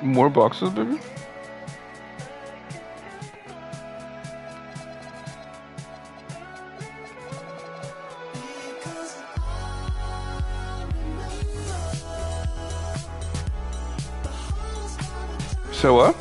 More boxes, baby? So what?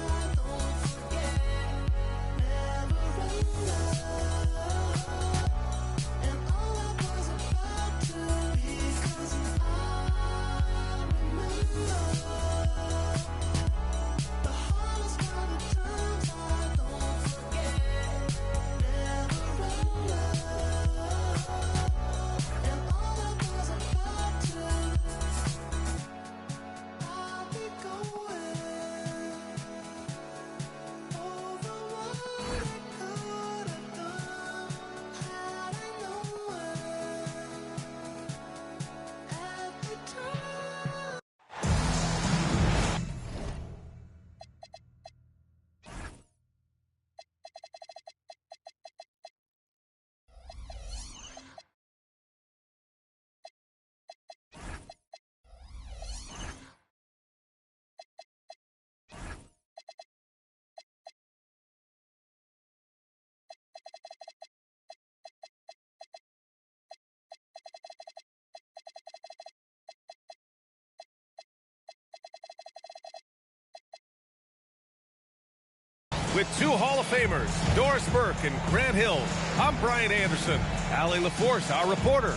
With two Hall of Famers, Doris Burke and Grant Hill, I'm Brian Anderson. Allie LaForce, our reporter.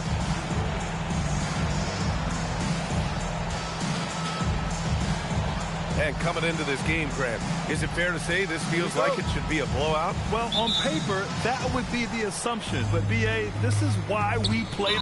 And coming into this game, Grant, is it fair to say this feels like it should be a blowout? Well, on paper, that would be the assumption. But, B.A., this is why we play.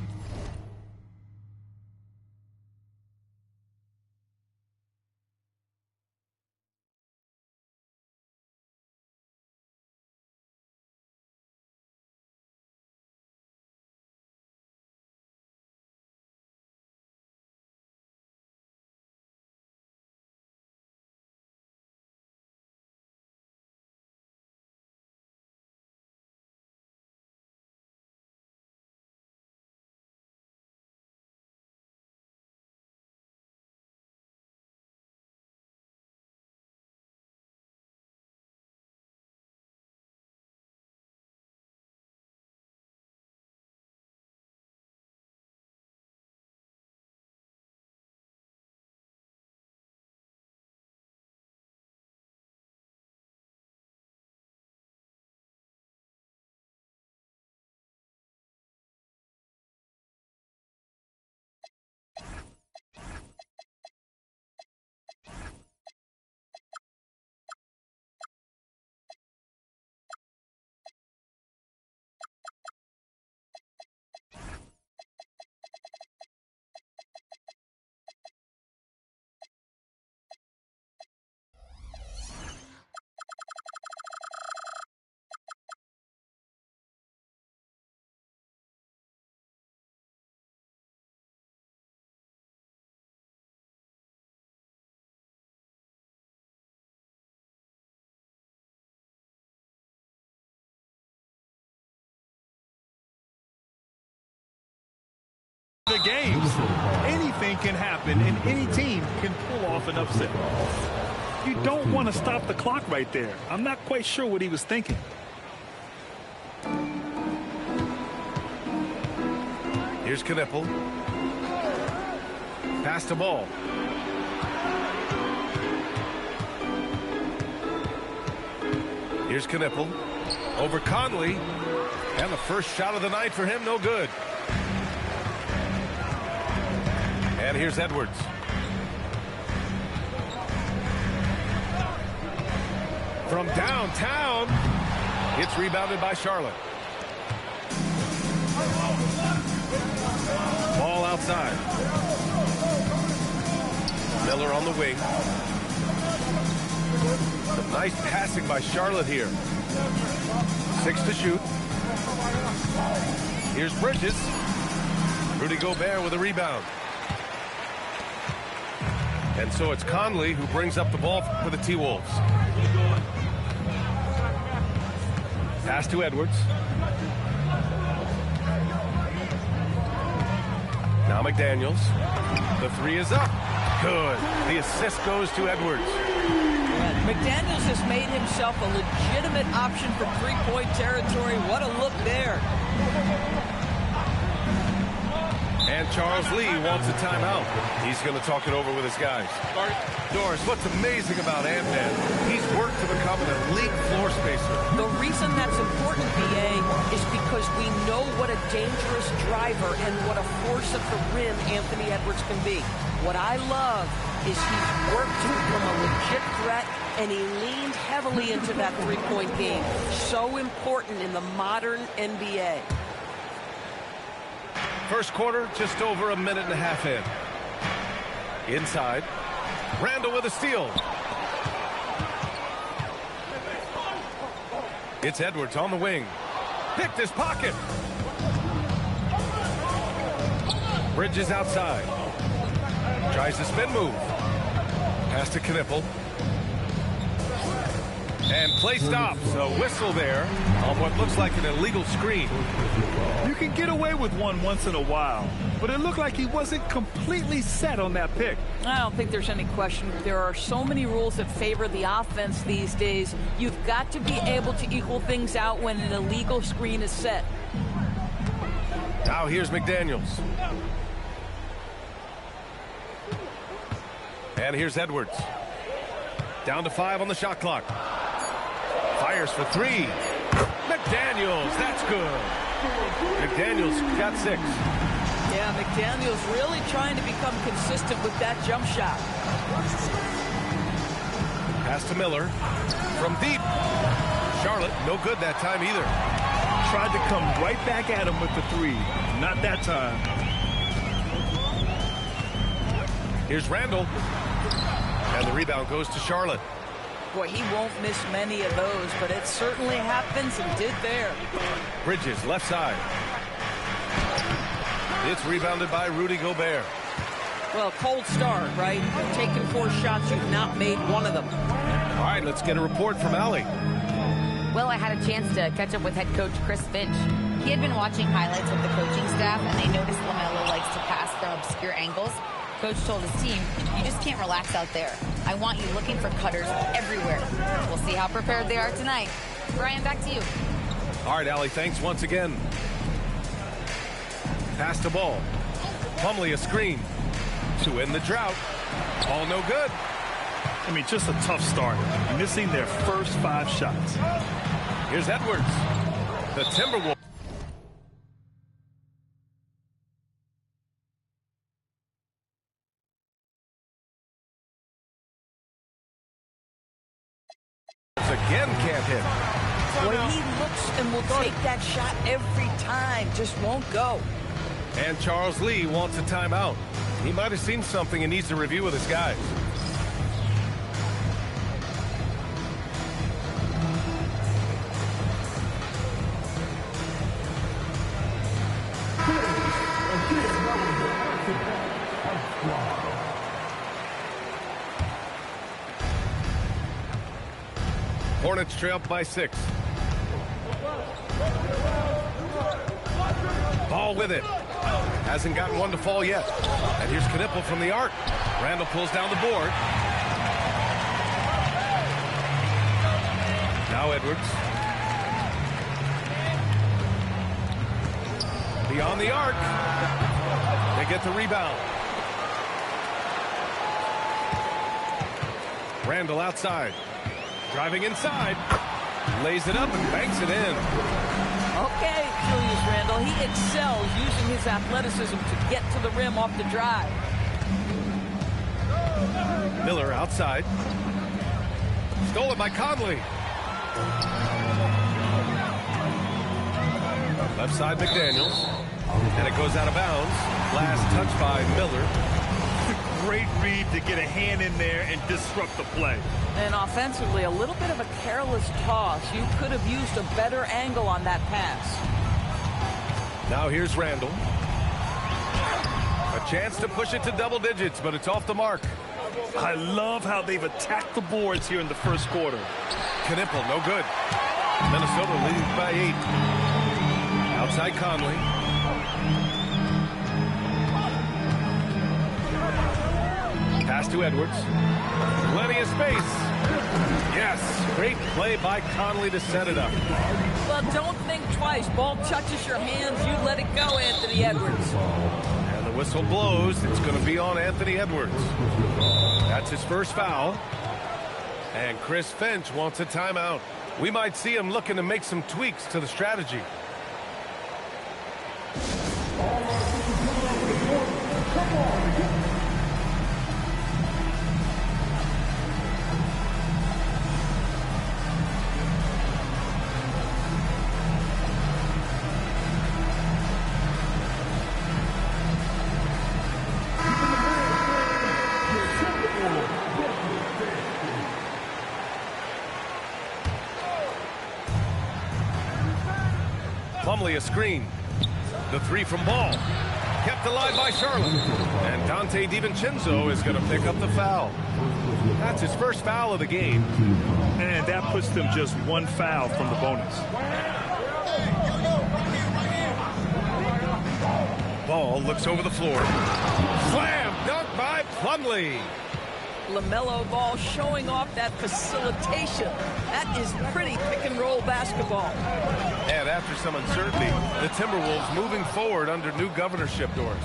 The games. Anything can happen, and any team can pull off an upset. You don't want to stop the clock right there. I'm not quite sure what he was thinking. Here's Knipple. Pass the ball. Here's Knipple. Over Conley. And the first shot of the night for him, no good. And here's Edwards. From downtown, it's rebounded by Charlotte. Ball outside. Miller on the wing. Some nice passing by Charlotte here. 6 to shoot. Here's Bridges. Rudy Gobert with a rebound. And so it's Conley who brings up the ball for the T-Wolves. Pass to Edwards. Now McDaniels. The three is up. Good. The assist goes to Edwards. McDaniels has made himself a legitimate option for three-point territory. What a look there. And Charles Lee wants a timeout. He's going to talk it over with his guys. Doris, what's amazing about Ant-Man, he's worked to become an elite floor spacer. The reason that's important, BA, is because we know what a dangerous driver and what a force at the rim Anthony Edwards can be. What I love is he's worked to become a legit threat, and he leaned heavily into that three-point game. So important in the modern NBA. First quarter, just over a minute and a half in. Inside, Randall with a steal. It's Edwards on the wing. Picked his pocket. Bridges outside. Tries the spin move. Pass to Knipple. And play stops. A whistle there on what looks like an illegal screen. You can get away with one once in a while, but it looked like he wasn't completely set on that pick. I don't think there's any question. There are so many rules that favor the offense these days. You've got to be able to equal things out when an illegal screen is set. Now here's McDaniels. And here's Edwards. Down to 5 on the shot clock. Fires for 3. McDaniels, that's good. McDaniels got 6. Yeah, McDaniels really trying to become consistent with that jump shot. Pass to Miller. From deep. Charlotte, no good that time either. Tried to come right back at him with the 3. Not that time. Here's Randall. And the rebound goes to Charlotte. Boy, he won't miss many of those, but it certainly happens and did there. Bridges, left side. It's rebounded by Rudy Gobert. Well, cold start, right? You've taken 4 shots, you've not made one of them. All right, let's get a report from Allie. Well, I had a chance to catch up with head coach Chris Finch. He had been watching highlights of the coaching staff, and they noticed LaMelo likes to pass from obscure angles. Coach told his team, you just can't relax out there. I want you looking for cutters everywhere. We'll see how prepared they are tonight. Brian, back to you. All right, Allie, thanks once again. Pass the ball. Plumlee a screen. To end the drought. All no good. I mean, just a tough start. Missing their first 5 shots. Here's Edwards. The Timberwolves. Again can't hit. Boy, he looks and will take that shot every time. Just won't go. And Charles Lee wants a timeout. He might have seen something and needs to review with his guys. Hornets trail by 6. Ball with it. Hasn't gotten one to fall yet. And here's Knipple from the arc. Randall pulls down the board. Now Edwards. Beyond the arc. They get the rebound. Randall outside. Driving inside. Lays it up and banks it in. Okay, Julius Randle, he excels using his athleticism to get to the rim off the drive. Miller outside. Stolen by Conley. Left side McDaniels. And it goes out of bounds. Last touch by Miller. Great read to get a hand in there and disrupt the play. And offensively, a little bit of a careless toss. You could have used a better angle on that pass. Now here's Randall. A chance to push it to double digits, but it's off the mark. I love how they've attacked the boards here in the first quarter. Knipple, no good. Minnesota leads by 8. Outside Conley. Pass to Edwards. Plenty of space. Yes, great play by Conley to set it up. Well, don't think twice. Ball touches your hands, you let it go, Anthony Edwards. And the whistle blows. It's going to be on Anthony Edwards. That's his first foul. And Chris Finch wants a timeout. We might see him looking to make some tweaks to the strategy. Plumlee a screen. The three from Ball. Kept alive by Charlotte. And Dante DiVincenzo is going to pick up the foul. That's his first foul of the game. And that puts them just one foul from the bonus. Ball looks over the floor. Slam dunk by Plumlee. LaMelo Ball showing off that facilitation. That is pretty pick-and-roll basketball. And after some uncertainty, the Timberwolves moving forward under new governorship doors.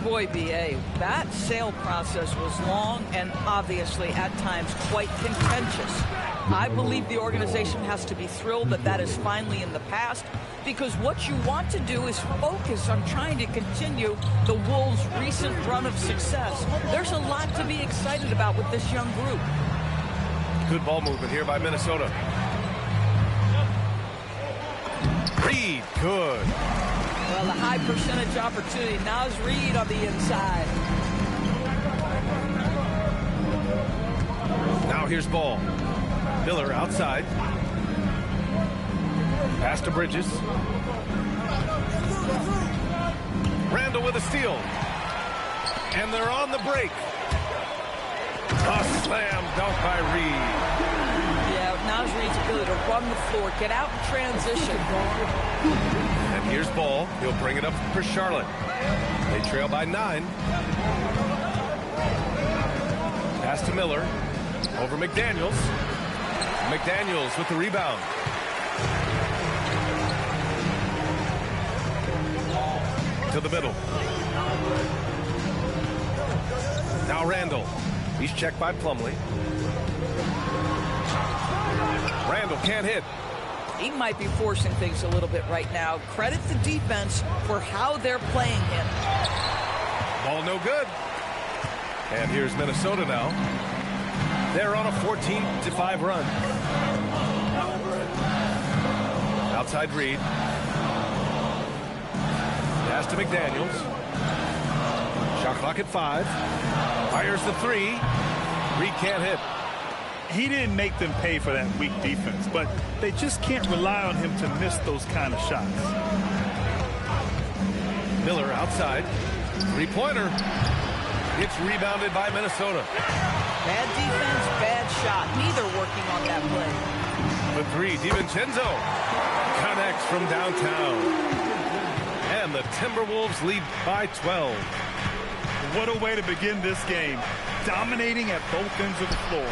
Boy, B.A., that sale process was long and obviously at times quite contentious. I believe the organization has to be thrilled that that is finally in the past, because what you want to do is focus on trying to continue the Wolves' recent run of success. There's a lot to be excited about with this young group. Good ball movement here by Minnesota. Reed, good. Well, the high percentage opportunity. Naz Reid on the inside. Now here's Ball. Miller outside. Pass to Bridges. Randall with a steal. And they're on the break. A slam dunk by Reed. Yeah, Naz Reid's ability to run the floor, get out in transition. And here's Ball. He'll bring it up for Charlotte. They trail by 9. Pass to Miller. Over McDaniels. McDaniels with the rebound. To the middle. Now Randall. He's checked by Plumlee. Randall can't hit. He might be forcing things a little bit right now. Credit the defense for how they're playing him. Ball no good. And here's Minnesota now. They're on a 14-5 run. Outside Reed. Pass to McDaniels. Shot clock at 5. Fires the 3. Reed can't hit. He didn't make them pay for that weak defense, but they just can't rely on him to miss those kind of shots. Miller outside. Three-pointer. It's rebounded by Minnesota. Bad defense, bad shot. Neither working on that play. The 3, DiVincenzo connects from downtown. And the Timberwolves lead by 12. What a way to begin this game. Dominating at both ends of the floor.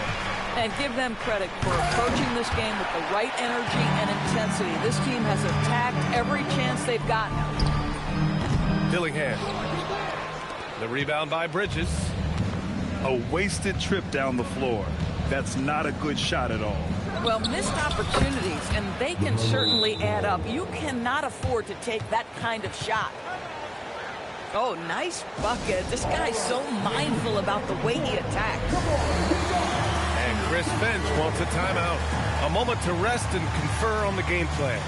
And give them credit for approaching this game with the right energy and intensity. This team has attacked every chance they've gotten. Dillingham. The rebound by Bridges. A wasted trip down the floor. That's not a good shot at all. Well, missed opportunities, and they can certainly add up. You cannot afford to take that kind of shot. Oh, nice bucket. This guy's so mindful about the way he attacks. And Chris Finch wants a timeout. A moment to rest and confer on the game plan.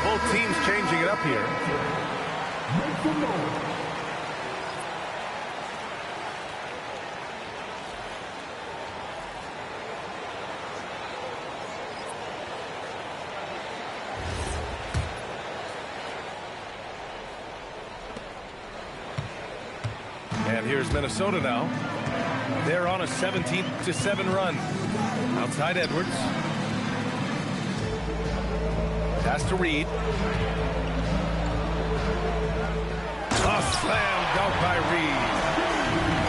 Both teams changing it up here. And here's Minnesota now. They're on a 17-7 run. Outside Edwards. Pass to Reed. A slam dunk by Reed.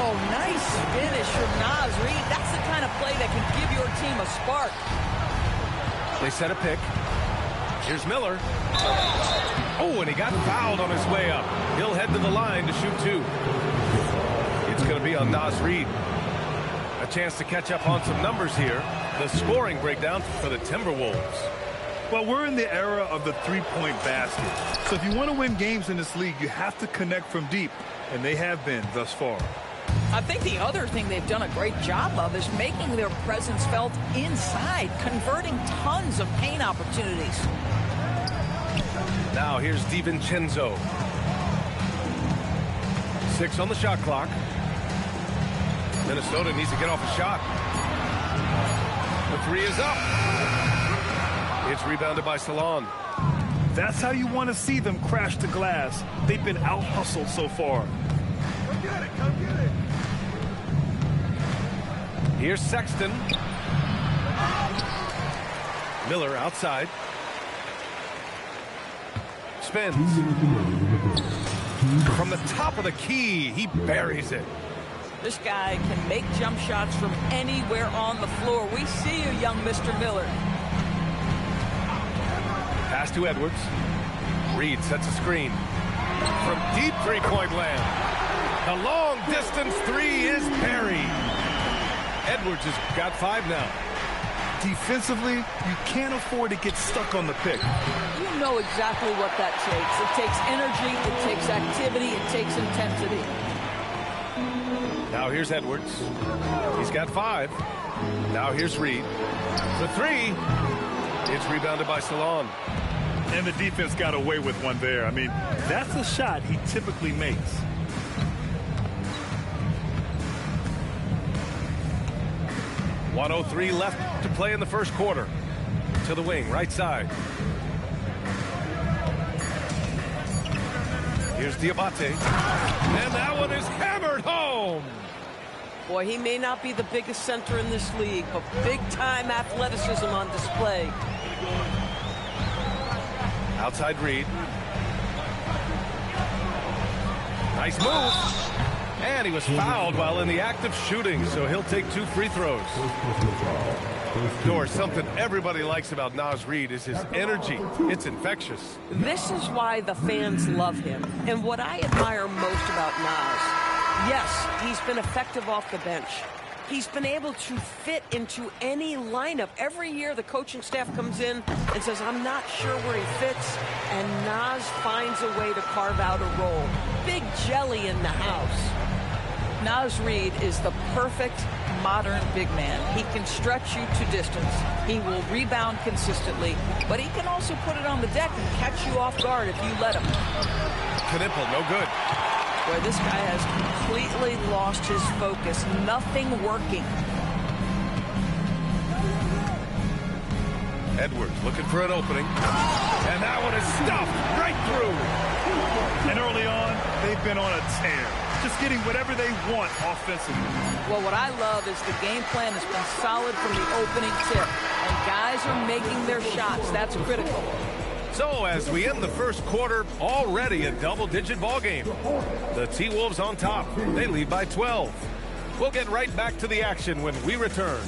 Oh, nice finish from Naz Reid. That's the kind of play that can give your team a spark. They set a pick. Here's Miller. Oh, and he got fouled on his way up. He'll head to the line to shoot two. It's going to be on Naz Reid. A chance to catch up on some numbers here. The scoring breakdown for the Timberwolves. Well, we're in the era of the three-point basket. So if you want to win games in this league, you have to connect from deep. And they have been thus far. I think the other thing they've done a great job of is making their presence felt inside, converting tons of paint opportunities. Now here's DiVincenzo. 6 on the shot clock. Minnesota needs to get off a shot. The three is up. It's rebounded by Salon. That's how you want to see them crash the glass. They've been out-hustled so far. Come get it, come get it. Here's Sexton. Miller outside. Spins. From the top of the key, he buries it. This guy can make jump shots from anywhere on the floor. We see you, young Mr. Miller. Pass to Edwards. Reed sets a screen. From deep three-point land. The long-distance three is buried. Edwards has got 5 now. Defensively, you can't afford to get stuck on the pick. You know exactly what that takes. It takes energy, it takes activity, it takes intensity. Now here's Edwards. He's got 5. Now here's Reed. The three. It's rebounded by Salon. And the defense got away with one there. I mean, that's a shot he typically makes. .103 left to play in the first quarter. To the wing, right side. Here's Diabate. And that one is hammered home. Boy, he may not be the biggest center in this league, but big-time athleticism on display. Outside Reed. Nice move. And he was fouled while in the act of shooting, so he'll take 2 free throws. Or something everybody likes about Naz Reid is his energy. It's infectious. This is why the fans love him. And what I admire most about Naz, yes, he's been effective off the bench. He's been able to fit into any lineup. Every year the coaching staff comes in and says, I'm not sure where he fits, and Naz finds a way to carve out a role. Big jelly in the house. Naz Reid is the perfect modern big man. He can stretch you to distance. He will rebound consistently, but he can also put it on the deck and catch you off guard if you let him. Knipple, no good. Boy, this guy has completely lost his focus. Nothing working. Edwards looking for an opening. And that one is stuffed right through. And early on, they've been on a tear. Just getting whatever they want offensively. Well, what I love is the game plan has been solid from the opening tip. And guys are making their shots. That's critical. So as we end the first quarter, already a double-digit ball game. The T-Wolves on top. They lead by 12. We'll get right back to the action when we return.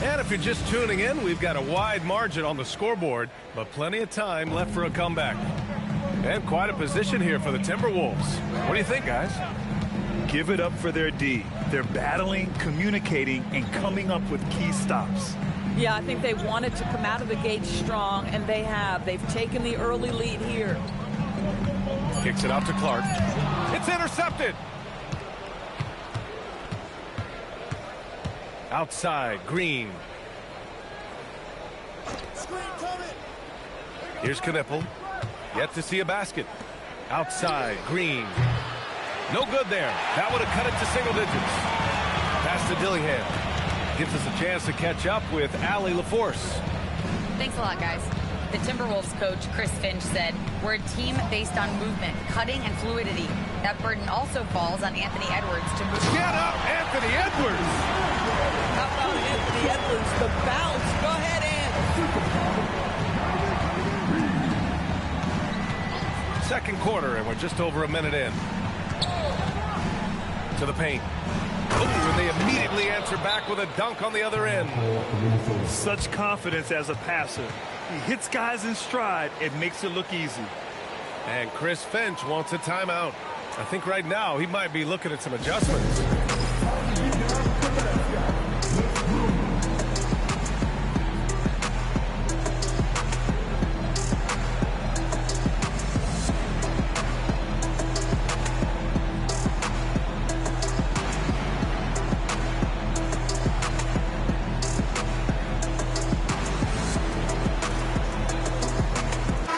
And if you're just tuning in, we've got a wide margin on the scoreboard, but plenty of time left for a comeback. And quite a position here for the Timberwolves. What do you think, guys? Give it up for their D. They're battling, communicating, and coming up with key stops. Yeah, I think they wanted to come out of the gate strong, and they have. They've taken the early lead here. Kicks it out to Clark. It's intercepted. Outside, Green. Here's Knipple. Yet to see a basket. Outside, Green. No good there. That would have cut it to single digits. Pass to Dillingham. Gives us a chance to catch up with Allie LaForce. Thanks a lot, guys. The Timberwolves coach, Chris Finch, said, "We're a team based on movement, cutting, and fluidity. That burden also falls on Anthony Edwards to move." Get up, Anthony Edwards! How about Anthony Edwards, the bounce? Go ahead, Ant. Second quarter, and we're just over a minute in. To the paint. Oh, and they immediately answer back with a dunk on the other end. Such confidence as a passer. He hits guys in stride. It makes it look easy. And Chris Finch wants a timeout. I think right now he might be looking at some adjustments.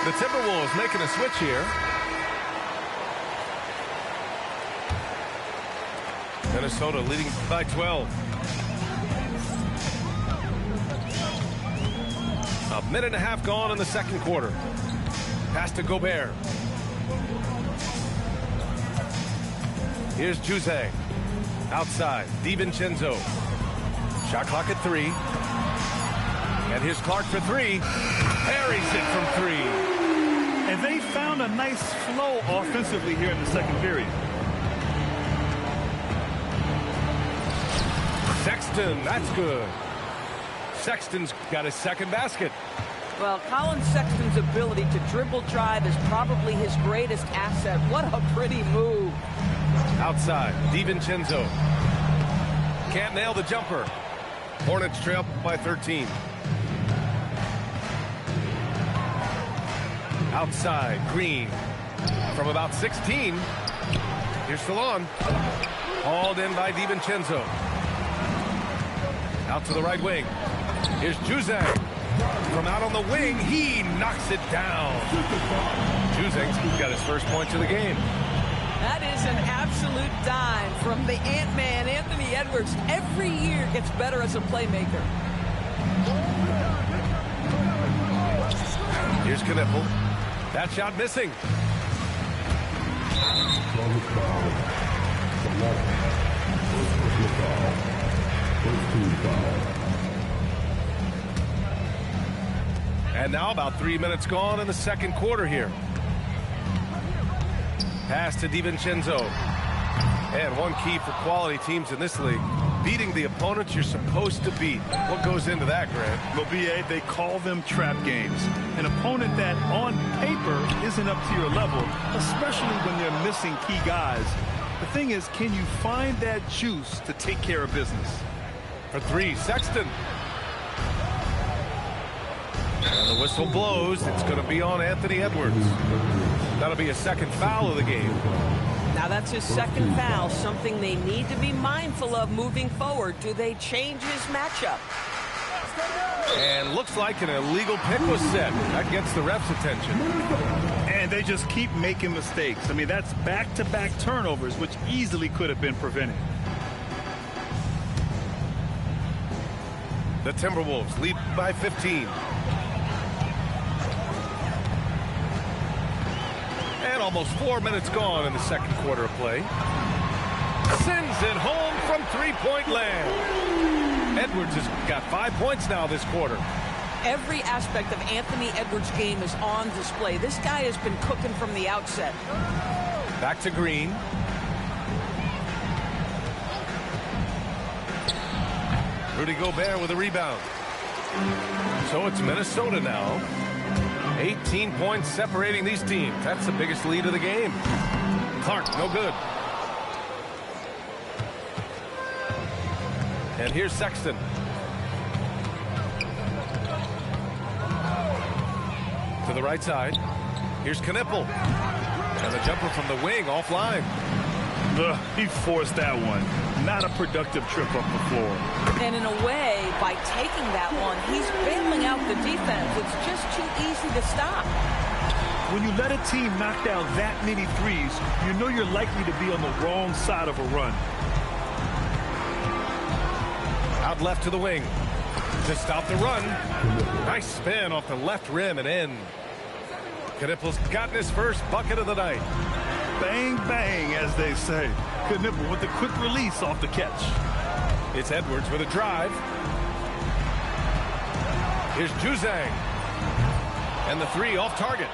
The Timberwolves making a switch here. Minnesota leading by 12. A minute and a half gone in the second quarter. Pass to Gobert. Here's Juzang. Outside, DiVincenzo. Shot clock at 3. And here's Clark for 3. Parries it from 3. And they found a nice flow offensively here in the second period. Sexton, that's good. Sexton's got his second basket. Well, Colin Sexton's ability to dribble drive is probably his greatest asset. What a pretty move. Outside, DiVincenzo. Can't nail the jumper. Hornets trail by 13. Outside, Green. From about 16. Here's Salon. Hauled in by DiVincenzo. Out to the right wing. Here's Juzang. From out on the wing, he knocks it down. Juzang's got his first points of the game. That is an absolute dime from the Ant-Man, Anthony Edwards. Every year gets better as a playmaker. Here's Kniffel. That shot missing. And now about 3 minutes gone in the second quarter here. Pass to DiVincenzo. And one key for quality teams in this league, beating the opponents you're supposed to beat. What goes into that, Grant? Well, BA, they call them trap games. An opponent that on paper isn't up to your level, especially when they're missing key guys. The thing is, can you find that juice to take care of business? For 3, Sexton. And the whistle blows. It's going to be on Anthony Edwards. That'll be a second foul of the game. Now that's his second foul, something they need to be mindful of moving forward. Do they change his matchup? And looks like an illegal pick was set. That gets the ref's attention. And they just keep making mistakes. I mean, that's back-to-back turnovers, which easily could have been prevented. The Timberwolves lead by 15. And almost 4 minutes gone in the second quarter of play. Sends it home from three-point land. Edwards has got 5 points now this quarter. Every aspect of Anthony Edwards' game is on display. This guy has been cooking from the outset. Back to Green. Rudy Gobert with a rebound. So it's Minnesota now. 18 points separating these teams. That's the biggest lead of the game. Clark, no good. And here's Sexton. To the right side. Here's Kniffel. And the jumper from the wing offline. He forced that one. Not a productive trip up the floor. And in a way, by taking that one, he's bailing out the defense. It's just too easy to stop. When you let a team knock down that many threes, you know you're likely to be on the wrong side of a run. Out left to the wing. to stop the run. Nice spin off the left rim and in. Knippel's gotten his first bucket of the night. Bang, bang, as they say. Knippel with the quick release off the catch. It's Edwards with a drive. Here's Juzang. And the three off target.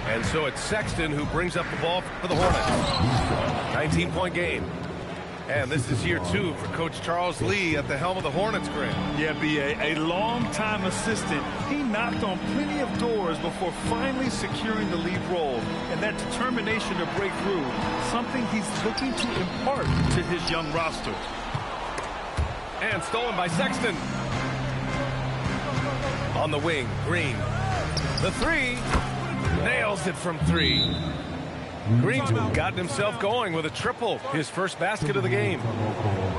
And so it's Sexton who brings up the ball for the Hornets. 19-point game. And this is year 2 for Coach Charles Lee at the helm of the Hornets, Grant. Yeah, B.A., a long-time assistant. He knocked on plenty of doors before finally securing the lead role. And that determination to break through, something he's looking to impart to his young roster. And stolen by Sexton. On the wing, Green. The three. Nails it from 3. Green's gotten himself going with a triple, his first basket of the game.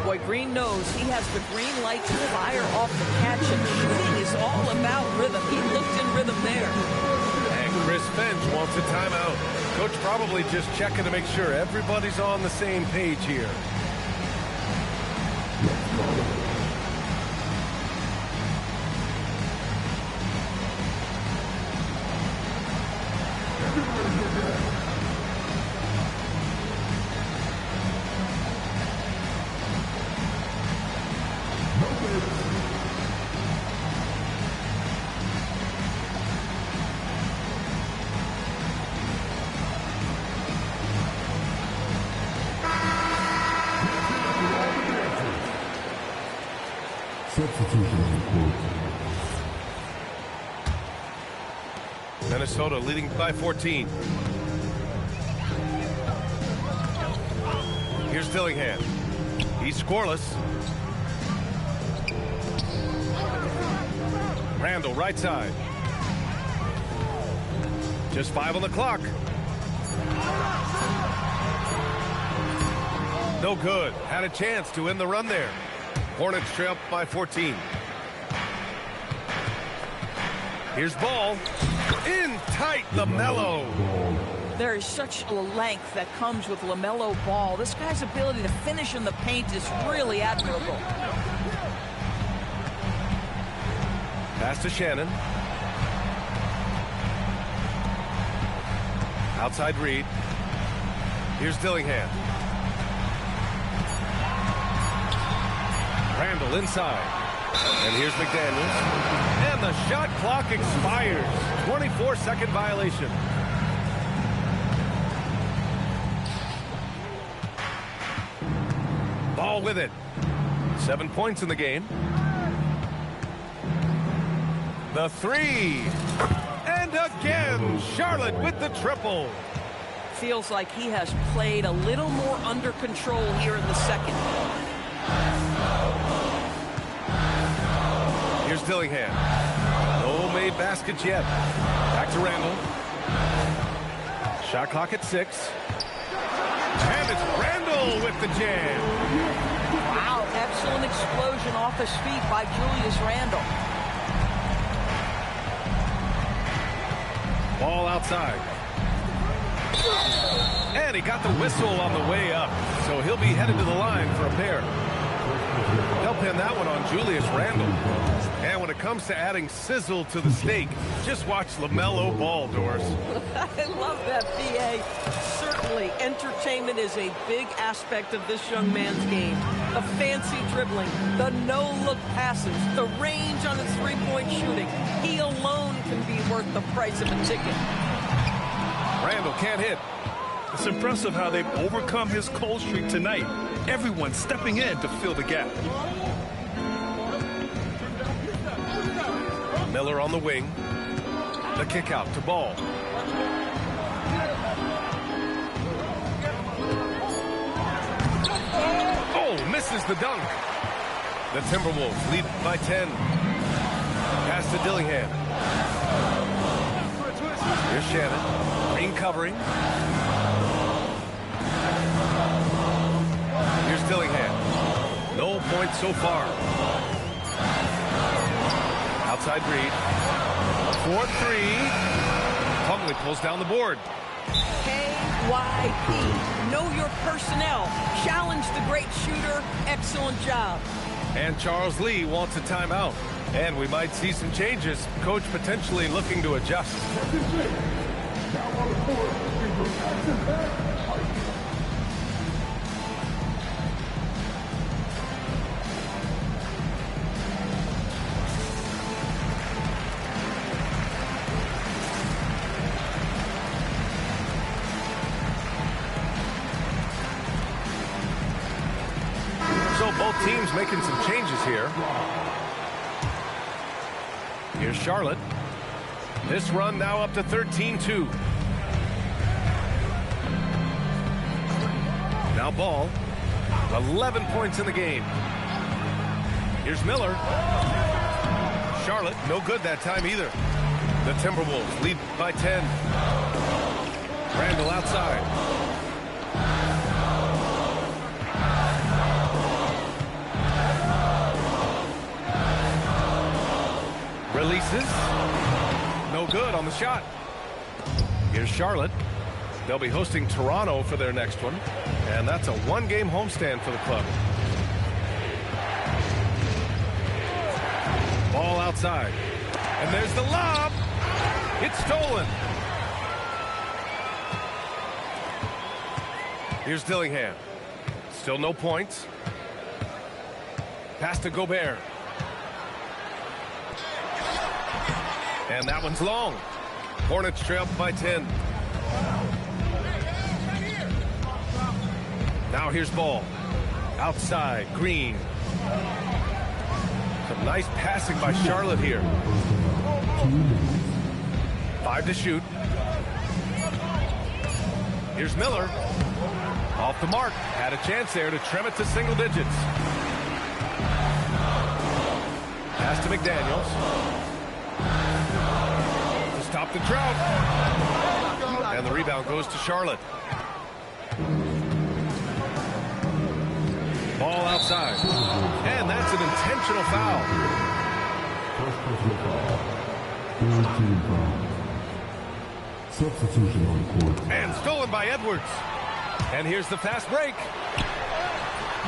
Boy, Green knows he has the green light to fire off the catch, and shooting is all about rhythm. He looked in rhythm there. And Chris Finch wants a timeout. Coach probably just checking to make sure everybody's on the same page here. Minnesota leading by 14. Here's Dillingham. He's scoreless. Randall, right side. Just 5 on the clock. No good. Had a chance to end the run there. Hornets trail by 14. Here's Ball. In tight, LaMelo. There is such a length that comes with LaMelo Ball. This guy's ability to finish in the paint is really admirable. Pass to Shannon. Outside Reed. Here's Dillingham. Randall inside. And here's McDaniels. And the shot clock expires. 24-second violation. Ball with it. 7 points in the game. The three. And again, Charlotte with the triple. Feels like he has played a little more under control here in the second. Here's Dillingham. No made baskets yet. Back to Randall. Shot clock at 6. And it's Randall with the jam. Wow, excellent explosion off his feet by Julius Randall. Ball outside. And he got the whistle on the way up. So he'll be headed to the line for a pair. They'll pin that one on Julius Randall. And when it comes to adding sizzle to the steak, just watch LaMelo Ball, Doris. I love that, B.A. Certainly, entertainment is a big aspect of this young man's game. The fancy dribbling, the no-look passes, the range on his three-point shooting. He alone can be worth the price of a ticket. Randall can't hit. It's impressive how they've overcome his cold streak tonight. Everyone stepping in to fill the gap. Miller on the wing. The kick out to Ball. Oh, misses the dunk. The Timberwolves lead by 10. Pass to Dillingham. Here's Shannon. Green covering. Here's Dillingham. No points so far. Outside Reed. 4-3. Plumlee pulls down the board. KYP. Know your personnel. Challenge the great shooter. Excellent job. And Charles Lee wants a timeout. And we might see some changes. Coach potentially looking to adjust. So both teams making some changes here. Here's Charlotte. This run now up to 13-2. Now Ball. 11 points in the game. Here's Miller. Charlotte, no good that time either. The Timberwolves lead by 10. Randall outside. Releases. No good on the shot. Here's Charlotte. They'll be hosting Toronto for their next one. And that's a one-game homestand for the club. Ball outside. And there's the lob. It's stolen. Here's Dillingham. Still no points. Pass to Gobert. And that one's long. Hornets trail by 10. Now here's Ball. Outside, Green. Some nice passing by Charlotte here. 5 to shoot. Here's Miller. Off the mark. Had a chance there to trim it to single digits. Pass to McDaniels. Stop the drought. And the rebound goes to Charlotte. Ball outside. And that's an intentional foul. Substitution on the court. And stolen by Edwards. And here's the fast break.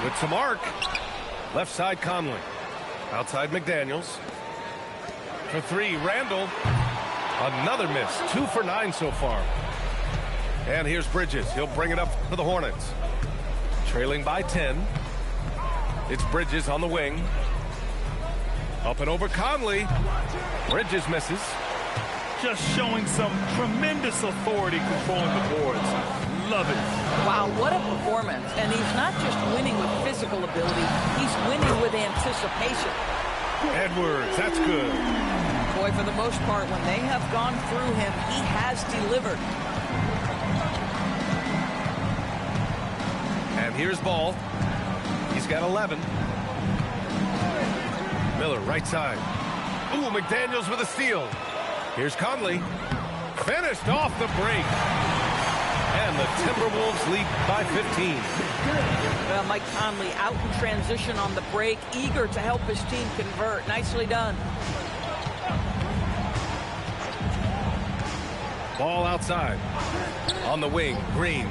With some arc. Left side Conley. Outside McDaniels. For 3, Randall. Another miss. 2 for 9 so far. And here's Bridges. He'll bring it up for the Hornets. Trailing by 10. It's Bridges on the wing. Up and over Conley. Bridges misses. Just showing some tremendous authority controlling the boards. Love it. Wow, what a performance. And he's not just winning with physical ability, he's winning with anticipation. Edwards, that's good. Boy, for the most part, when they have gone through him, he has delivered. And here's Ball. He's got 11. Miller, right side. Ooh, McDaniels with a steal. Here's Conley. Finished off the break. And the Timberwolves lead by 15. Well, Mike Conley out in transition on the break, eager to help his team convert. Nicely done. Ball outside. On the wing, Green.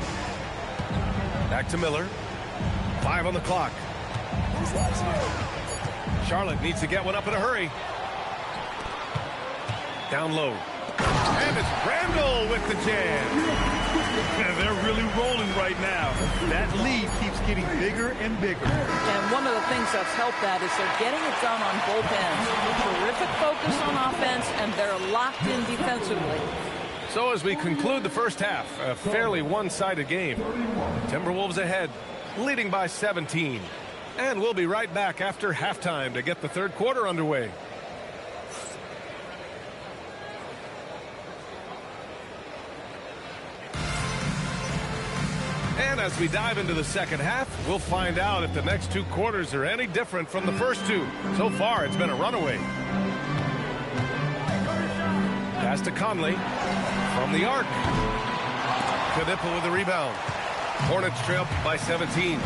Back to Miller. 5 on the clock. Charlotte needs to get one up in a hurry. Down low. And it's Randall with the jam. Yeah, they're really rolling right now. That lead keeps getting bigger and bigger. And one of the things that's helped that is they're getting it done on both ends. Terrific focus on offense, and they're locked in defensively. So as we conclude the first half, a fairly one-sided game. Timberwolves ahead, leading by 17. And we'll be right back after halftime to get the third quarter underway. And as we dive into the second half, we'll find out if the next 2 quarters are any different from the first 2. So far, it's been a runaway. Pass to Conley from the arc. Knipple with the rebound. Hornets trail by 17.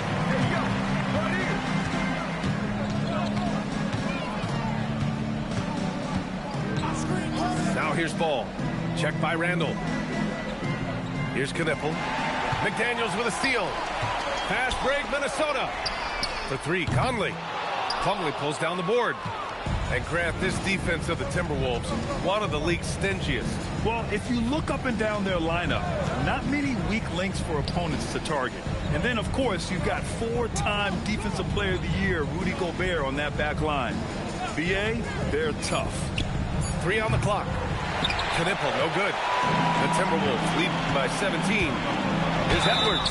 Now here's Ball. Checked by Randall. Here's Knipple. McDaniels with a steal. Fast break, Minnesota. For 3, Conley. Plumlee pulls down the board. And Grant, this defense of the Timberwolves, one of the league's stingiest. Well, if you look up and down their lineup, not many weak links for opponents to target. And then, of course, you've got 4-time Defensive Player of the Year, Rudy Gobert, on that back line. BA, they're tough. 3 on the clock. Knipple, no good. The Timberwolves lead by 17. Here's Edwards.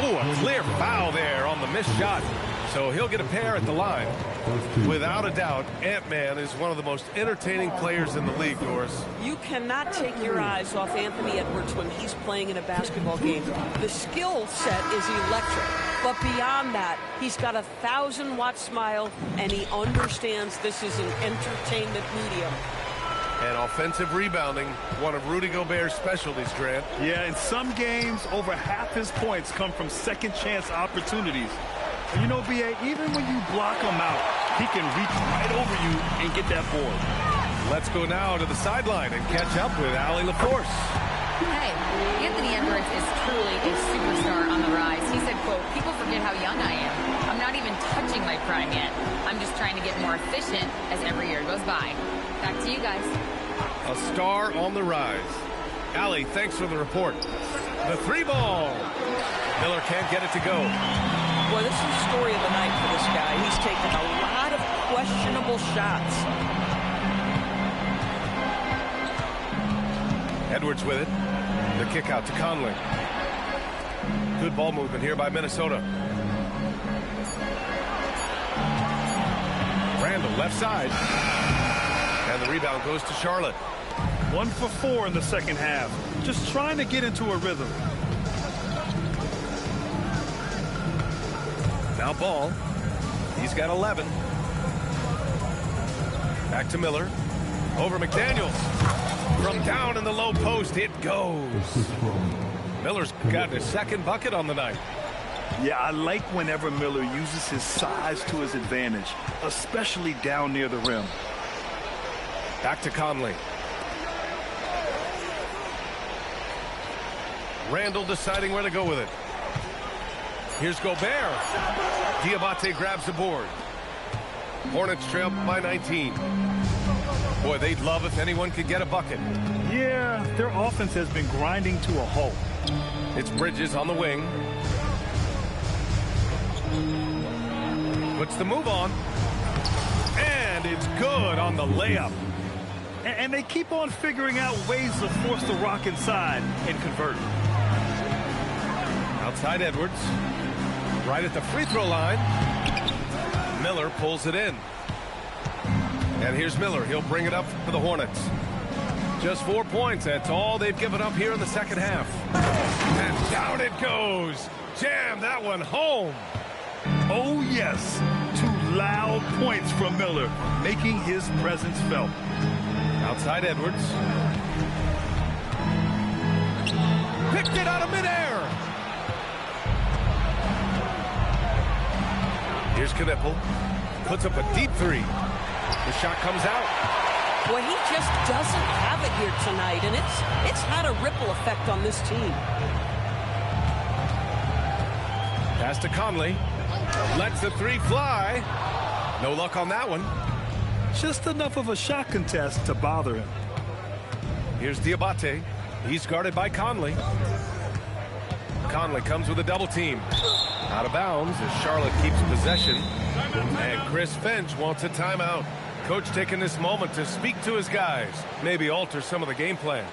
Oh, a clear foul there on the missed shot. So he'll get a pair at the line. Without a doubt, Ant-Man is one of the most entertaining players in the league, Doris. You cannot take your eyes off Anthony Edwards when he's playing in a basketball game. The skill set is electric. But beyond that, he's got a 1,000-watt smile, and he understands this is an entertainment medium. And offensive rebounding, one of Rudy Gobert's specialties, Grant. Yeah, in some games, over half his points come from second-chance opportunities. And you know, B.A., even when you block him out, he can reach right over you and get that board. Let's go now to the sideline and catch up with Allie LaForce. Hey, Anthony Edwards is truly a superstar on the rise. He said, quote, "People forget how young I am. I'm not even touching my prime yet. I'm just trying to get more efficient as every year goes by." Back to you guys. A star on the rise. Allie, thanks for the report. The 3-ball. Miller can't get it to go. Well, this is the story of the night for this guy. He's taken a lot of questionable shots. Edwards with it. The kick out to Conley. Good ball movement here by Minnesota. Randall left side. And the rebound goes to Charlotte. 1 for 4 in the second half. Just trying to get into a rhythm. Now Ball. He's got 11. Back to Miller. Over McDaniels. From down in the low post, it goes. Miller's got his second bucket on the night. Yeah, I like whenever Miller uses his size to his advantage, especially down near the rim. Back to Conley. Randall deciding where to go with it. Here's Gobert. Diabate grabs the board. Hornets trail by 19. Boy, they'd love if anyone could get a bucket. Yeah, their offense has been grinding to a halt. It's Bridges on the wing. Puts the move on. And it's good on the layup. And they keep on figuring out ways to force the rock inside and convert. Outside Edwards. Right at the free throw line. Miller pulls it in. And here's Miller. He'll bring it up for the Hornets. Just 4 points. That's all they've given up here in the second half. And down it goes. Jam that one home. Oh, yes. 2 loud points from Miller, making his presence felt. Outside Edwards. Picked it out of midair. Here's Knipple. Puts up a deep 3. The shot comes out. Boy, he just doesn't have it here tonight, and it's had a ripple effect on this team. Pass to Conley. Lets the 3 fly. No luck on that one. Just enough of a shot contest to bother him. Here's Diabate. He's guarded by Conley. Conley comes with a double team. Out of bounds as Charlotte keeps possession. And Chris Finch wants a timeout. Coach taking this moment to speak to his guys. Maybe alter some of the game plan.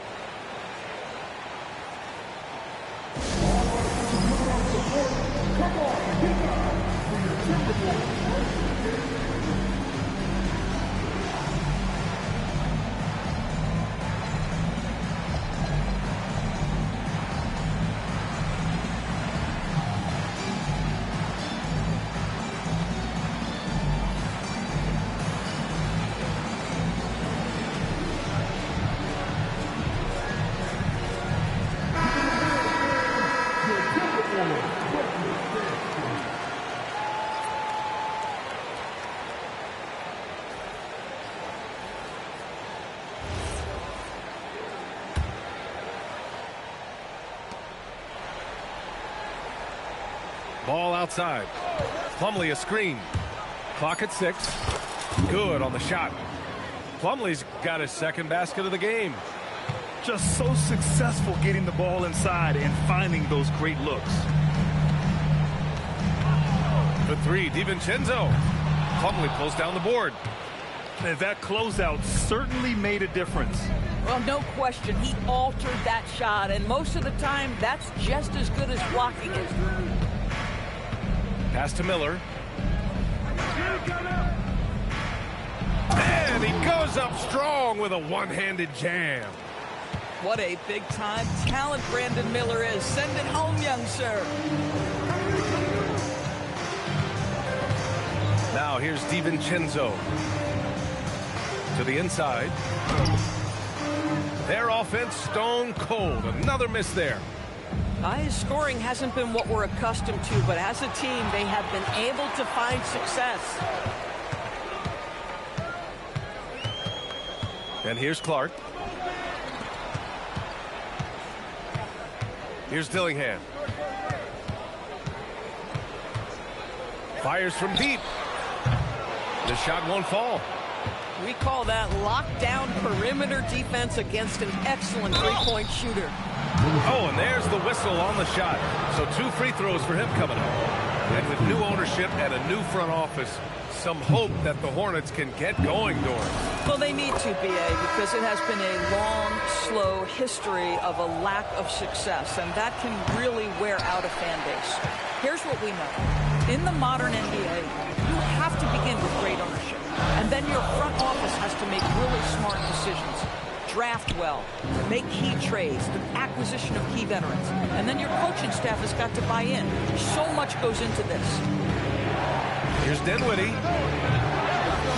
Ball outside. Plumlee a screen. Clock at 6. Good on the shot. Plumlee's got his second basket of the game. Just so successful getting the ball inside and finding those great looks. For 3, DiVincenzo. Plumlee pulls down the board. And that closeout certainly made a difference. Well, no question. He altered that shot, and most of the time, that's just as good as blocking is. Pass to Miller. And he goes up strong with a one-handed jam. What a big-time talent Brandon Miller is. Send it home, young sir. Now here's DiVincenzo. To the inside. Their offense stone cold. Another miss there. His scoring hasn't been what we're accustomed to, but as a team, they have been able to find success. And here's Clark. Here's Dillingham. Fires from deep. The shot won't fall. We call that lockdown perimeter defense against an excellent three-point shooter. Oh, and there's the whistle on the shot. So 2 free throws for him coming up. And with new ownership and a new front office, some hope that the Hornets can get going, Doris. Well, they need to, B.A., because it has been a long, slow history of a lack of success, and that can really wear out a fan base. Here's what we know. In the modern NBA, you have to begin with great ownership, and then your front office has to make really smart decisions. Draft well, make key trades, the acquisition of key veterans, and then your coaching staff has got to buy in. So much goes into this. Here's Dinwiddie.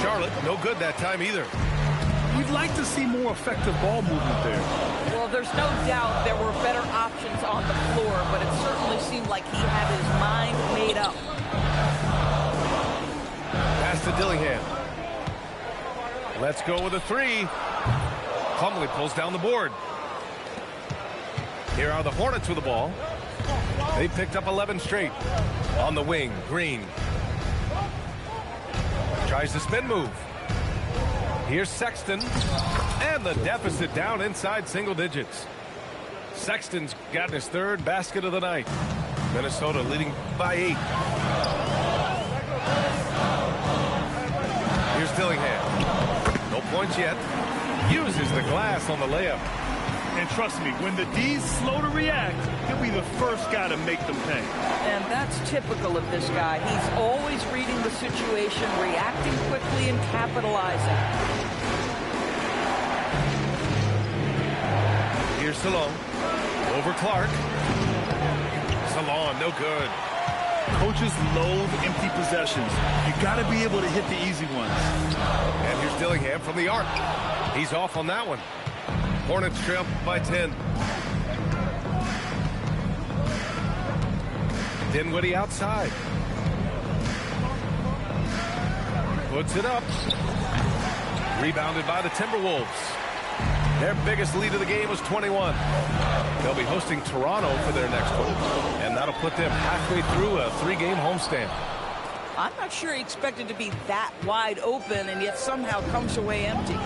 Charlotte, no good that time either. We'd like to see more effective ball movement there. Well, there's no doubt there were better options on the floor, but it certainly seemed like he had his mind made up. Pass to Dillingham. Let's go with a 3. Plumlee pulls down the board. Here are the Hornets with the ball. They picked up 11 straight. On the wing, Green. Tries the spin move. Here's Sexton. And the deficit down inside single digits. Sexton's gotten his 3rd basket of the night. Minnesota leading by 8. Here's Dillingham. No points yet. Uses the glass on the layup. And trust me, when the D's slow to react, he'll be the first guy to make them pay. And that's typical of this guy. He's always reading the situation, reacting quickly, and capitalizing. Here's Salon. Over Clark. Salon, no good. Coaches loathe empty possessions. You got to be able to hit the easy ones. And here's Dillingham from the arc. He's off on that one. Hornets trail by 10. Dinwiddie outside. Puts it up. Rebounded by the Timberwolves. Their biggest lead of the game was 21. They'll be hosting Toronto for their next one. And that'll put them halfway through a 3-game homestand. I'm not sure he expected to be that wide open and yet somehow comes away empty.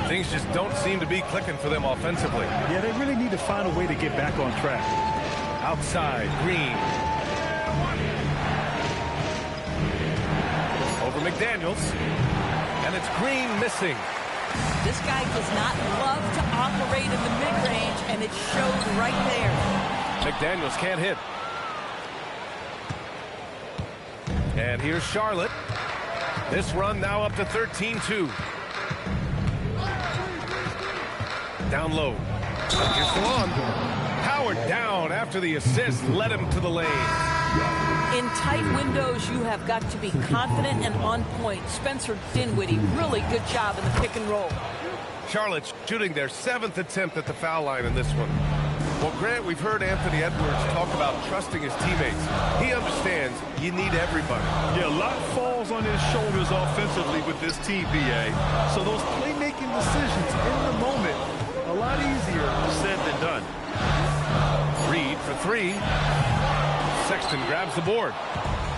Things just don't seem to be clicking for them offensively. Yeah, they really need to find a way to get back on track. Outside, Green. Over McDaniels. And it's Green missing. This guy does not love to operate in the mid-range, and it showed right there. McDaniels can't hit. And here's Charlotte. This run now up to 13-2. Down low. Here's Salon. Howard down after the assist led him to the lane. In tight windows, you have got to be confident and on point. Spencer Dinwiddie, really good job in the pick and roll. Charlotte shooting their 7th attempt at the foul line in this one. Well, Grant, we've heard Anthony Edwards talk about trusting his teammates. He understands you need everybody. Yeah, a lot falls on his shoulders offensively with this team, BA. So those playmaking decisions in the moment, a lot easier said than done. Reed for 3. Sexton grabs the board.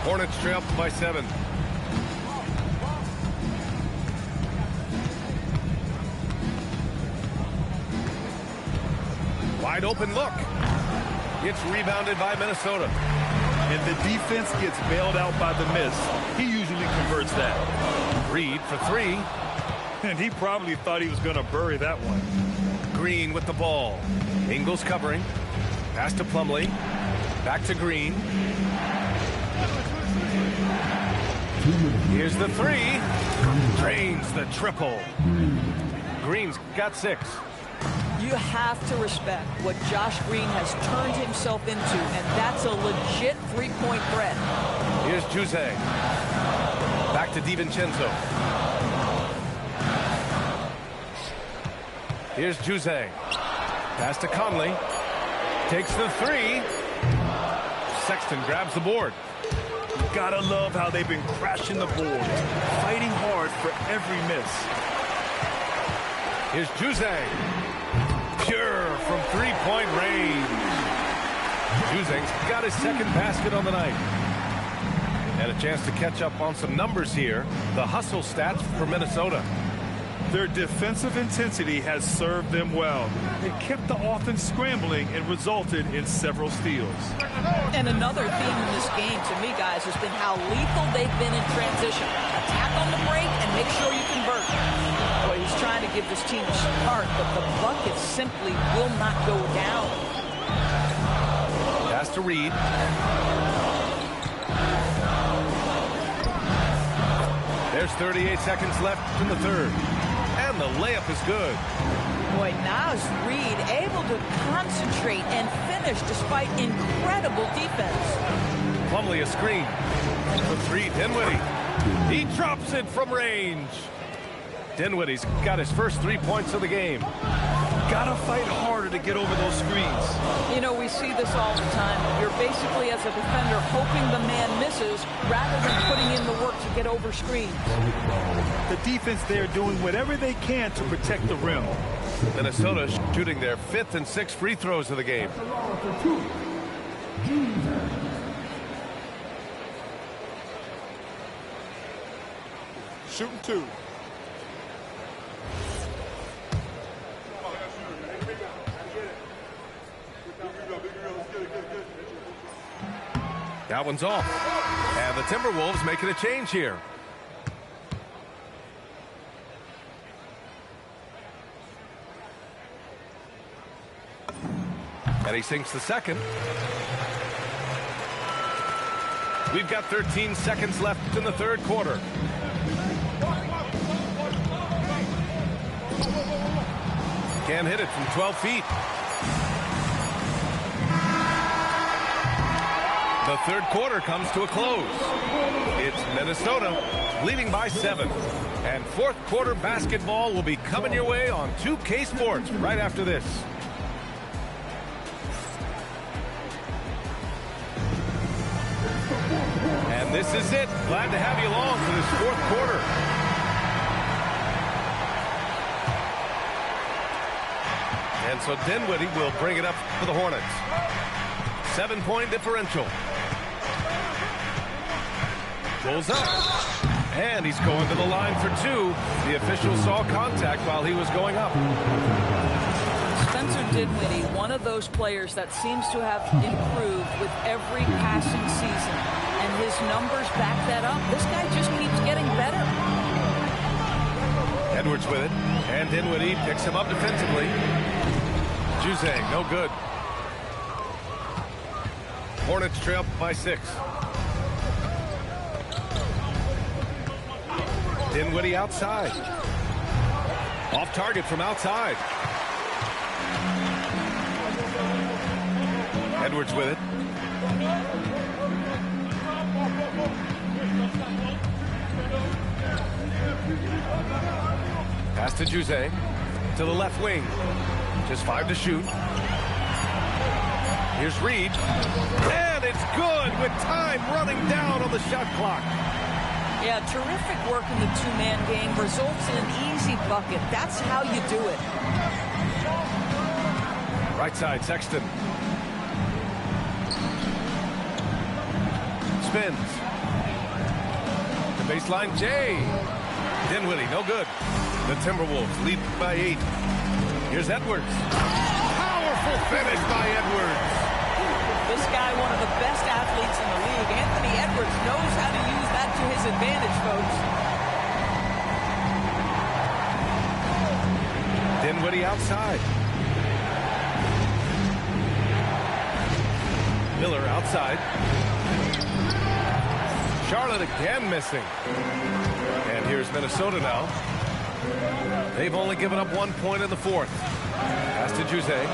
Hornets trail by 7. Wide open look. It's rebounded by Minnesota. And the defense gets bailed out by the miss. He usually converts that. Reed for three. And he probably thought he was going to bury that one. Green with the ball. Ingles covering. Pass to Plumlee. Back to Green. Here's the three. Drains the triple. Green's got 6. You have to respect what Josh Green has turned himself into, and that's a legit three-point threat. Here's Juzang. Back to DiVincenzo. Here's Juzang. Pass to Conley. Takes the three. Sexton grabs the board. You gotta love how they've been crashing the board, fighting hard for every miss. Here's Juzang. Pure from three-point range. Juzang's got his second basket on the night. And a chance to catch up on some numbers here. The hustle stats for Minnesota. Their defensive intensity has served them well. It kept the offense scrambling and resulted in several steals. And another theme in this game, to me, guys, has been how lethal they've been in transition. Attack on the break and make sure you convert. Boy, he's trying to give this team a start, but the bucket simply will not go down. Pass to Reed. There's 38 seconds left in the third. And the layup is good. Boy, now is Reed able to concentrate and finish despite incredible defense. Plumlee a screen. For three, Dinwiddie. He drops it from range. Dinwiddie's got his first 3 points of the game. Gotta fight harder to get over those screens. You know, we see this all the time. You're basically, as a defender, hoping the man misses rather than putting in the work to get over screens. The defense there doing whatever they can to protect the rim. Minnesota shooting their 5th and 6th free throws of the game. Shooting 2. That one's off. And the Timberwolves making a change here. And he sinks the second. We've got 13 seconds left in the third quarter. Can't hit it from 12 feet. The third quarter comes to a close. It's Minnesota leading by 7. And fourth quarter basketball will be coming your way on 2K Sports right after this. And this is it. Glad to have you along for this fourth quarter. And so Dinwiddie will bring it up for the Hornets. 7-point differential. Pulls up. And he's going to the line for 2. The official saw contact while he was going up. Spencer Dinwiddie, one of those players that seems to have improved with every passing season. And his numbers back that up. This guy just keeps getting better. Edwards with it. And Dinwiddie picks him up defensively. Juzang, no good. Hornets trail by 6. Dinwiddie outside. Off target from outside. Edwards with it. Pass to Juzang. To the left wing. Just 5 to shoot. Here's Reed. And it's good with time running down on the shot clock. Yeah, terrific work in the two-man game. Results in an easy bucket. That's how you do it. Right side, Sexton. Spins. The baseline, Jay. Dinwiddie, no good. The Timberwolves lead by 8. Here's Edwards. Powerful Beautiful finish by Edwards. This guy, one of the best athletes in the league. Anthony Edwards knows how to use that to his advantage, folks. Dinwiddie outside. Miller outside. Charlotte again missing. And here's Minnesota now. They've only given up 1 point in the fourth. Pass to Jose.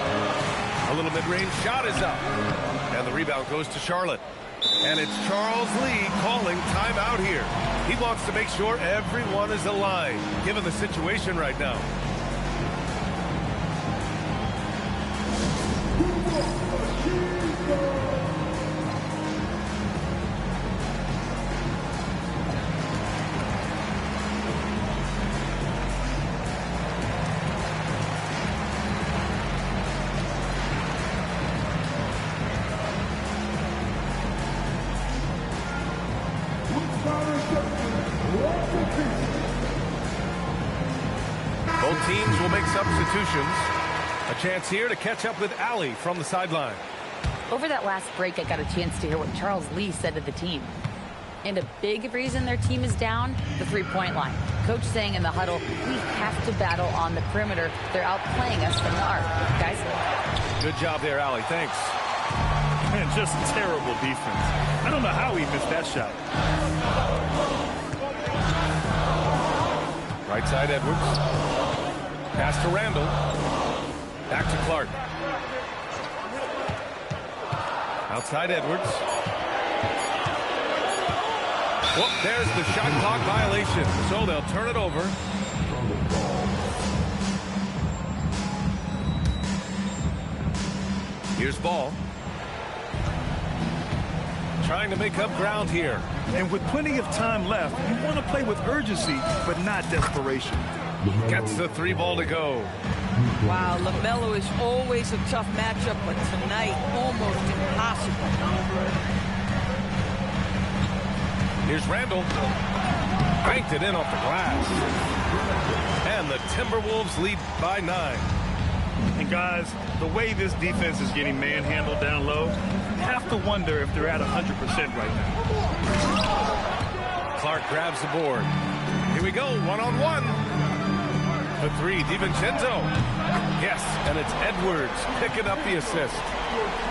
A little mid-range shot is up. And the rebound goes to Charlotte. And it's Charles Lee calling timeout here. He wants to make sure everyone is aligned, given the situation right now. Both teams will make substitutions. A chance here to catch up with Allie from the sideline. Over that last break, I got a chance to hear what Charles Lee said to the team. And a big reason their team is down, the three-point line. Coach saying in the huddle, we have to battle on the perimeter. They're outplaying us from the arc. Guys? Good job there, Allie. Thanks. Man, just terrible defense. I don't know how he missed that shot. Right side, Edwards. Pass to Randall. Back to Clark. Outside Edwards. Whoop, there's the shot clock violation. So they'll turn it over. Here's Ball. Trying to make up ground here. And with plenty of time left, you want to play with urgency, but not desperation. Gets the three ball to go. Wow, LaMelo is always a tough matchup, but tonight almost impossible. Here's Randall. Banked it in off the glass. And the Timberwolves lead by 9. And guys, the way this defense is getting manhandled down low, you have to wonder if they're at 100% right now. Clark grabs the board. Here we go, one-on-one. The three, DiVincenzo. Yes, and it's Edwards picking up the assist.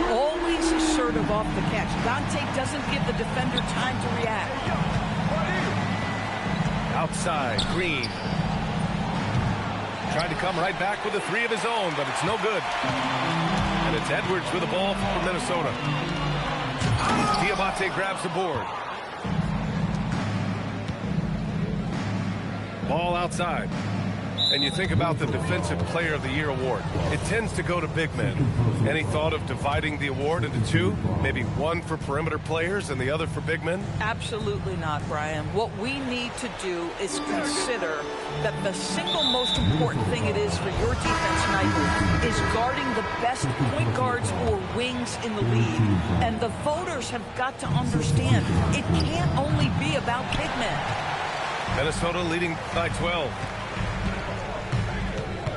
Always assertive off the catch. Dante doesn't give the defender time to react. Outside, Green. Trying to come right back with a three of his own, but it's no good. And it's Edwards with the ball for Minnesota. Diabate grabs the board. Ball outside. And you think about the Defensive Player of the Year award. It tends to go to big men. Any thought of dividing the award into two? Maybe one for perimeter players and the other for big men? Absolutely not, Brian. What we need to do is consider that the single most important thing it is for your defense tonight is guarding the best point guards or wings in the league. And the voters have got to understand it can't only be about big men. Minnesota leading by 12.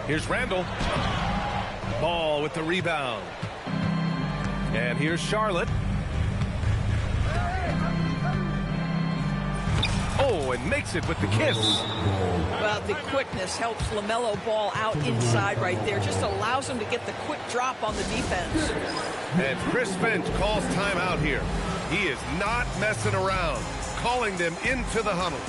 Here's Randall. Ball with the rebound. And here's Charlotte. Oh, and makes it with the kiss. Well, the quickness helps LaMelo Ball out inside right there. Just allows him to get the quick drop on the defense. And Chris Finch calls timeout here. He is not messing around. Calling them into the huddle.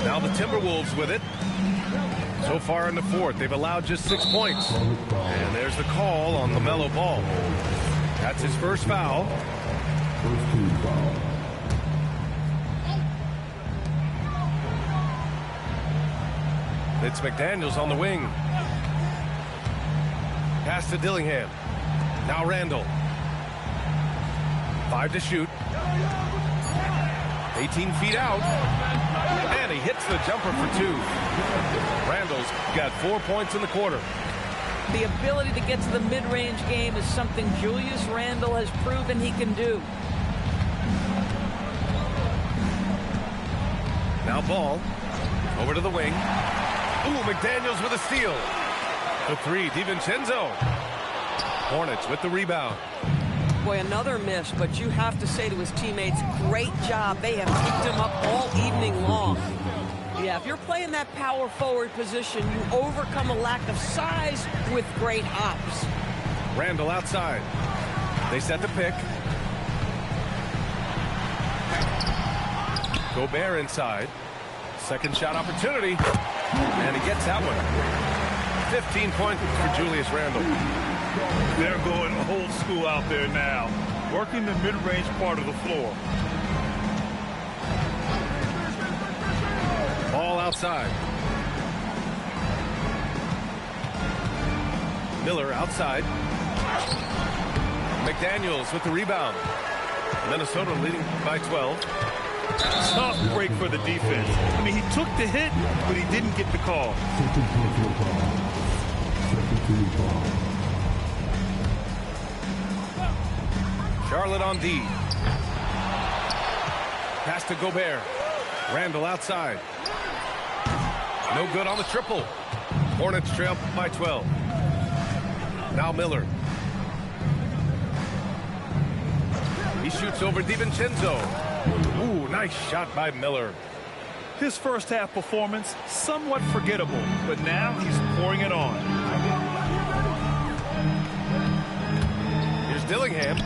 Now the Timberwolves with it. So far in the fourth, they've allowed just 6 points. And there's the call on LaMelo Ball. That's his first foul. It's McDaniels on the wing. Pass to Dillingham. Now Randall. 5 to shoot. 18 feet out. And he hits the jumper for 2. Randall's got 4 points in the quarter. The ability to get to the mid-range game is something Julius Randle has proven he can do. Now Ball. Over to the wing. Ooh, McDaniels with a steal. The 3, DiVincenzo. Hornets with the rebound. Boy, another miss, but you have to say to his teammates, great job. They have picked him up all evening long. Yeah, if you're playing that power forward position, you overcome a lack of size with great ops. Randall outside. They set the pick. Gobert inside. Second shot opportunity. And he gets that one. 15 points for Julius Randle. They're going old school out there now, working the mid-range part of the floor. Ball outside. Miller outside. McDaniels with the rebound. Minnesota leading by 12. Tough break for the defense. I mean, he took the hit, but he didn't get the call. Charlotte on D. Pass to Gobert. Randall outside. No good on the triple. Hornets trail by 12. Now Miller. He shoots over DiVincenzo. Ooh, nice shot by Miller. His first half performance, somewhat forgettable, but now he's pouring it on. Here's Dillingham.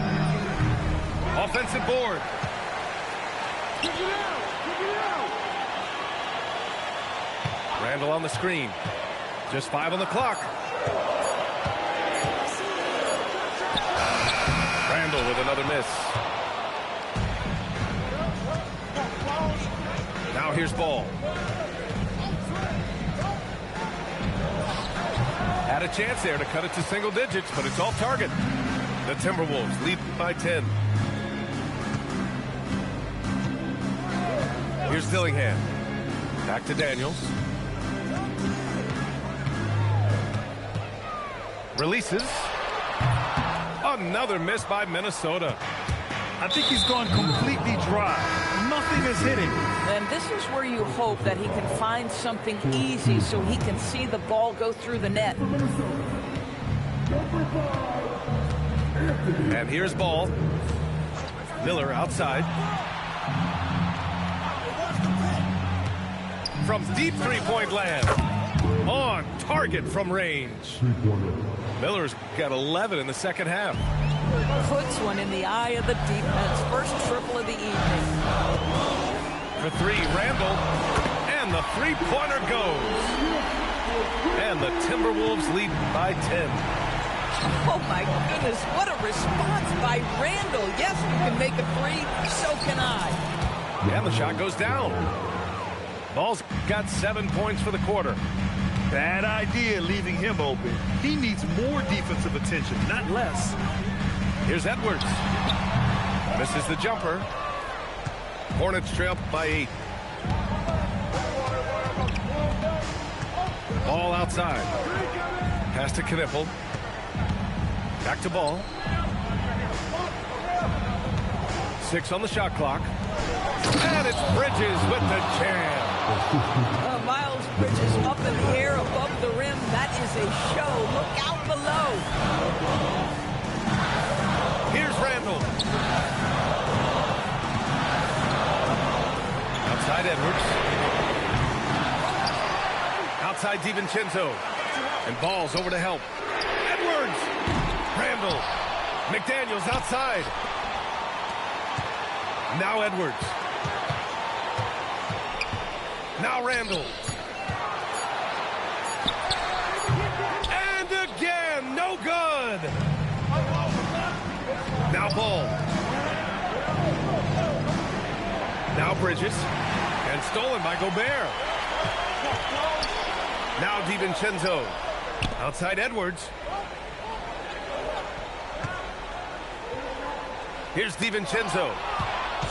Offensive board. Randall on the screen. Just 5 on the clock. Randall with another miss. Now here's Ball. Had a chance there to cut it to single digits, but it's off target. The Timberwolves lead by 10. Here's Dillingham. Back to Daniels. Releases. Another miss by Minnesota. I think he's gone completely dry. Nothing is hitting. And this is where you hope that he can find something easy so he can see the ball go through the net. And here's Ball. Miller outside. From deep three-point land. On target from range. Miller's got 11 in the second half. Puts one in the eye of the defense. First triple of the evening. For 3, Randall. And the three-pointer goes. And the Timberwolves lead by 10. Oh, my goodness. What a response by Randall. Yes, you can make a 3. So can I. And the shot goes down. Ball's got 7 points for the quarter. Bad idea leaving him open. He needs more defensive attention, not less. Here's Edwards. Misses the jumper. Hornets trail by 8. Ball outside. Pass to Knipple. Back to Ball. 6 on the shot clock. And it's Bridges with the jam. Miles Bridges up in the air above the rim. That is a show. Look out below. Here's Randall. Outside Edwards. Outside DiVincenzo. And Ball's over to help. Edwards. Randall. McDaniels outside. Now Edwards. Now Randall. And again, no good. Now Ball. Now Bridges. And stolen by Gobert. Now DiVincenzo. Outside Edwards. Here's DiVincenzo.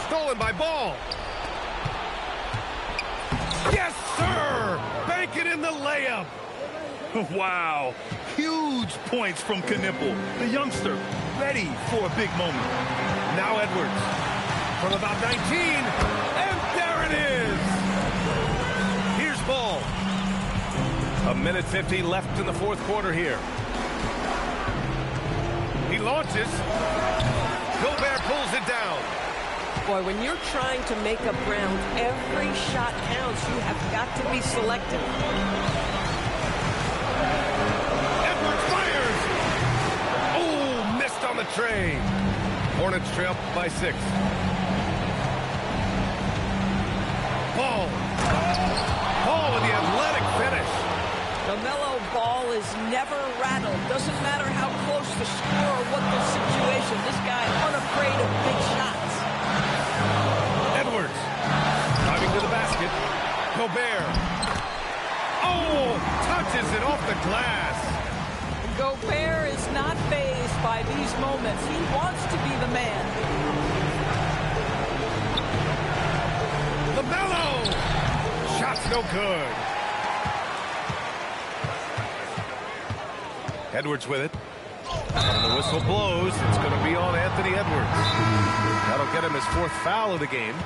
Stolen by Ball. Yes, sir! Bank it in the layup. Wow. Huge points from Knipple. The youngster ready for a big moment. Now Edwards. From about 19. And there it is! Here's Ball. 1:50 left in the fourth quarter here. He launches. Gobert pulls it down. Boy, when you're trying to make up ground, every shot counts. You have got to be selective. Edwards fires! Oh, missed on the tray. Hornets trail by 6. Ball. Ball with the athletic finish. LaMelo Ball is never rattled. Doesn't matter how close the score or what the situation. This guy unafraid of big shots. Edwards. Driving to the basket. Gobert. Oh, touches it off the glass. Gobert is not fazed by these moments. He wants to be the man. LaMelo. Shot's no good. Edwards with it. And the whistle blows. It's going to be on Anthony Edwards. That'll get him his 4th foul of the game.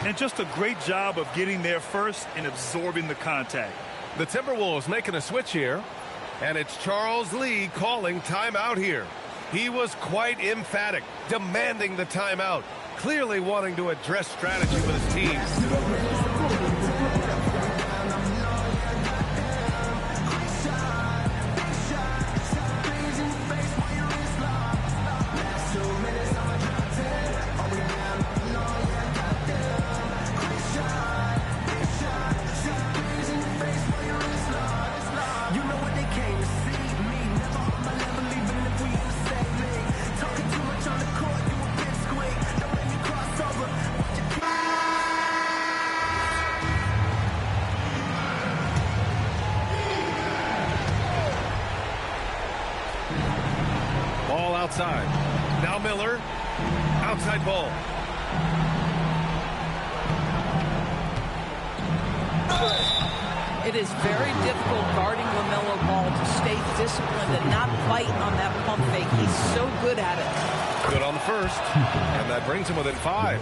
And just a great job of getting there first and absorbing the contact. The Timberwolves making a switch here. And it's Charles Lee calling timeout here. He was quite emphatic, demanding the timeout. Clearly wanting to address strategy with his team. Outside. Now Miller. Outside ball. It is very difficult guarding LaMelo Ball to stay disciplined and not bite on that pump fake. He's so good at it. Good on the first. And that brings him within 5.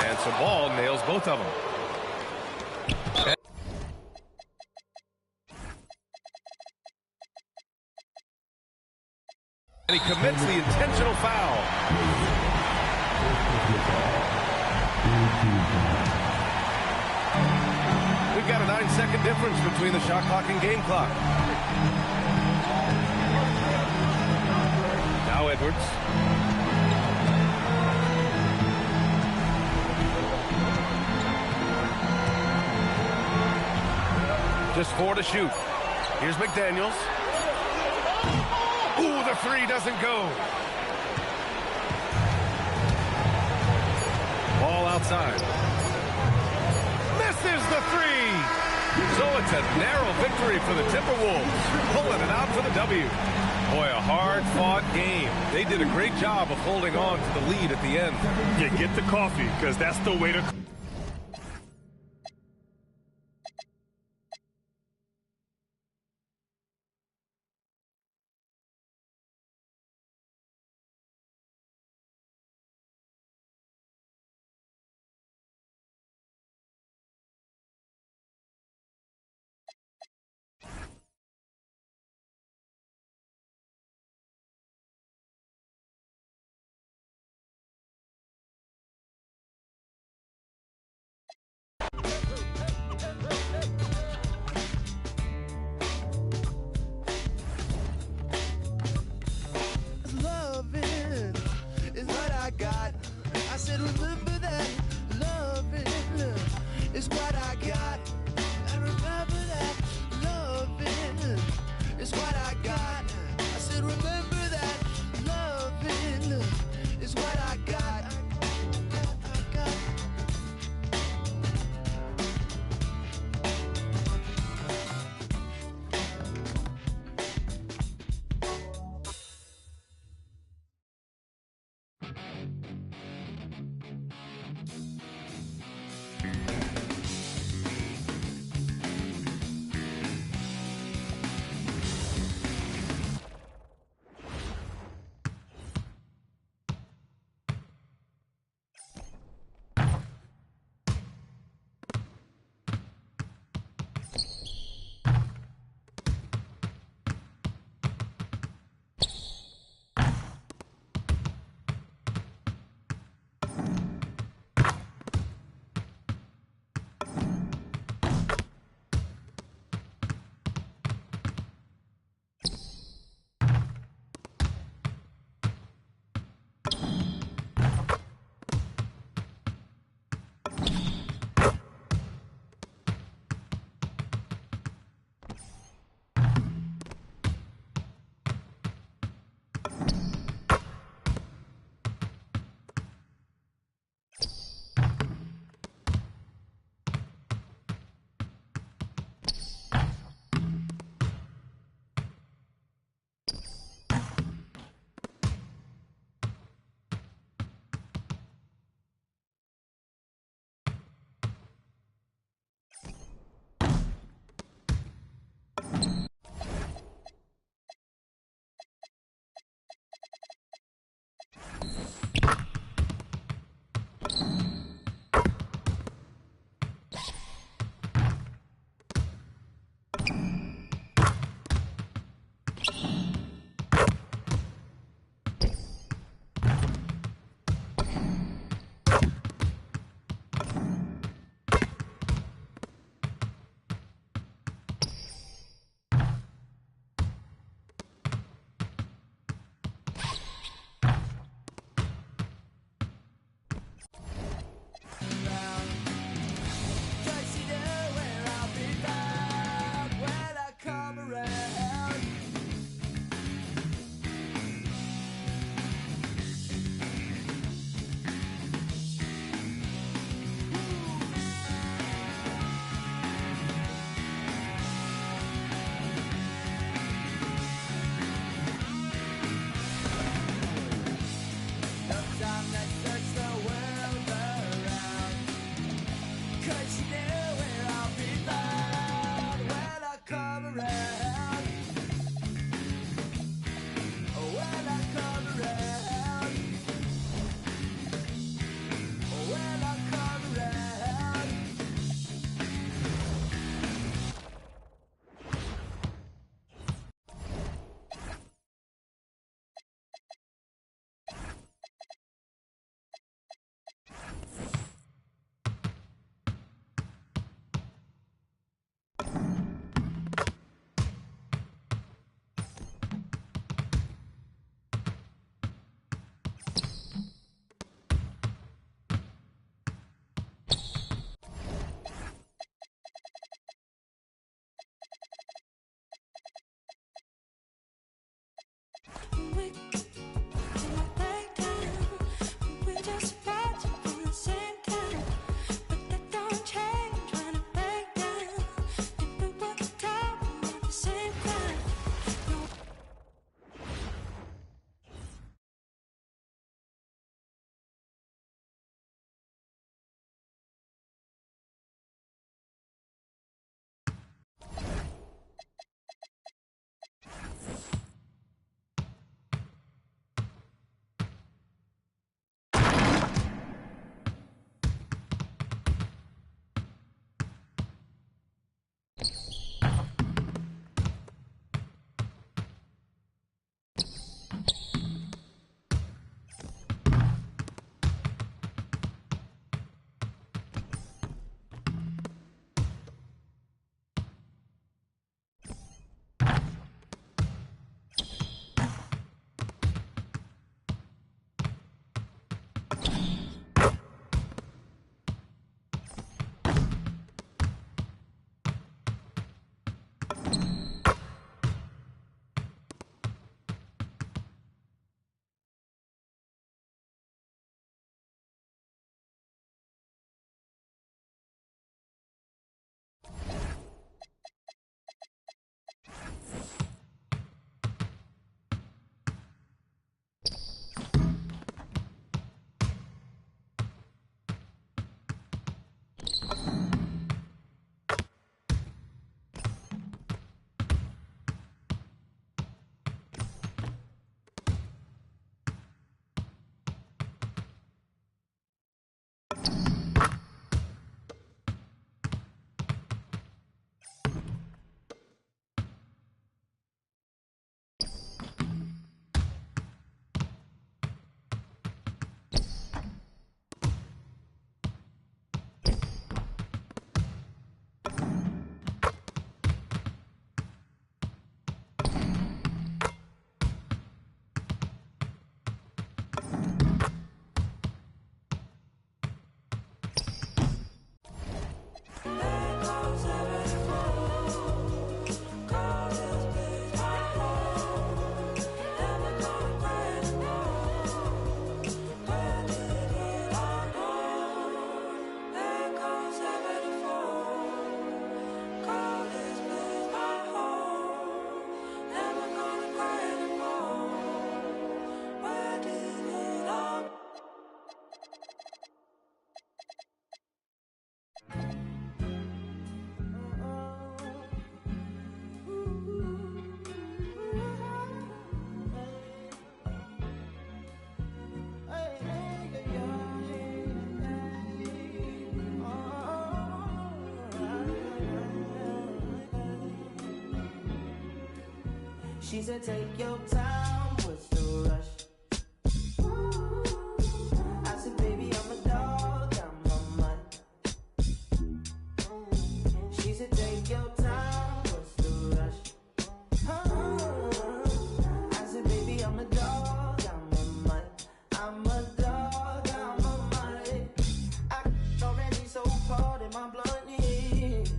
And so Ball nails both of them. And he commits the intentional foul. We've got a 9-second difference between the shot clock and game clock. Now Edwards. Just 4 to shoot. Here's McDaniels. Ooh, the 3 doesn't go. Ball outside. Misses the 3. So it's a narrow victory for the Timberwolves. Pulling it out for the W. Boy, a hard-fought game. They did a great job of holding on to the lead at the end. Yeah, get the coffee, because that's the way to... She said, take your time, what's the rush? I said, baby, I'm a dog, I'm a mutt. She said, take your time, what's the rush? I said, baby, I'm a dog, I'm a mutt. I'm a dog, I'm a mutt. I already so part in my bluntness.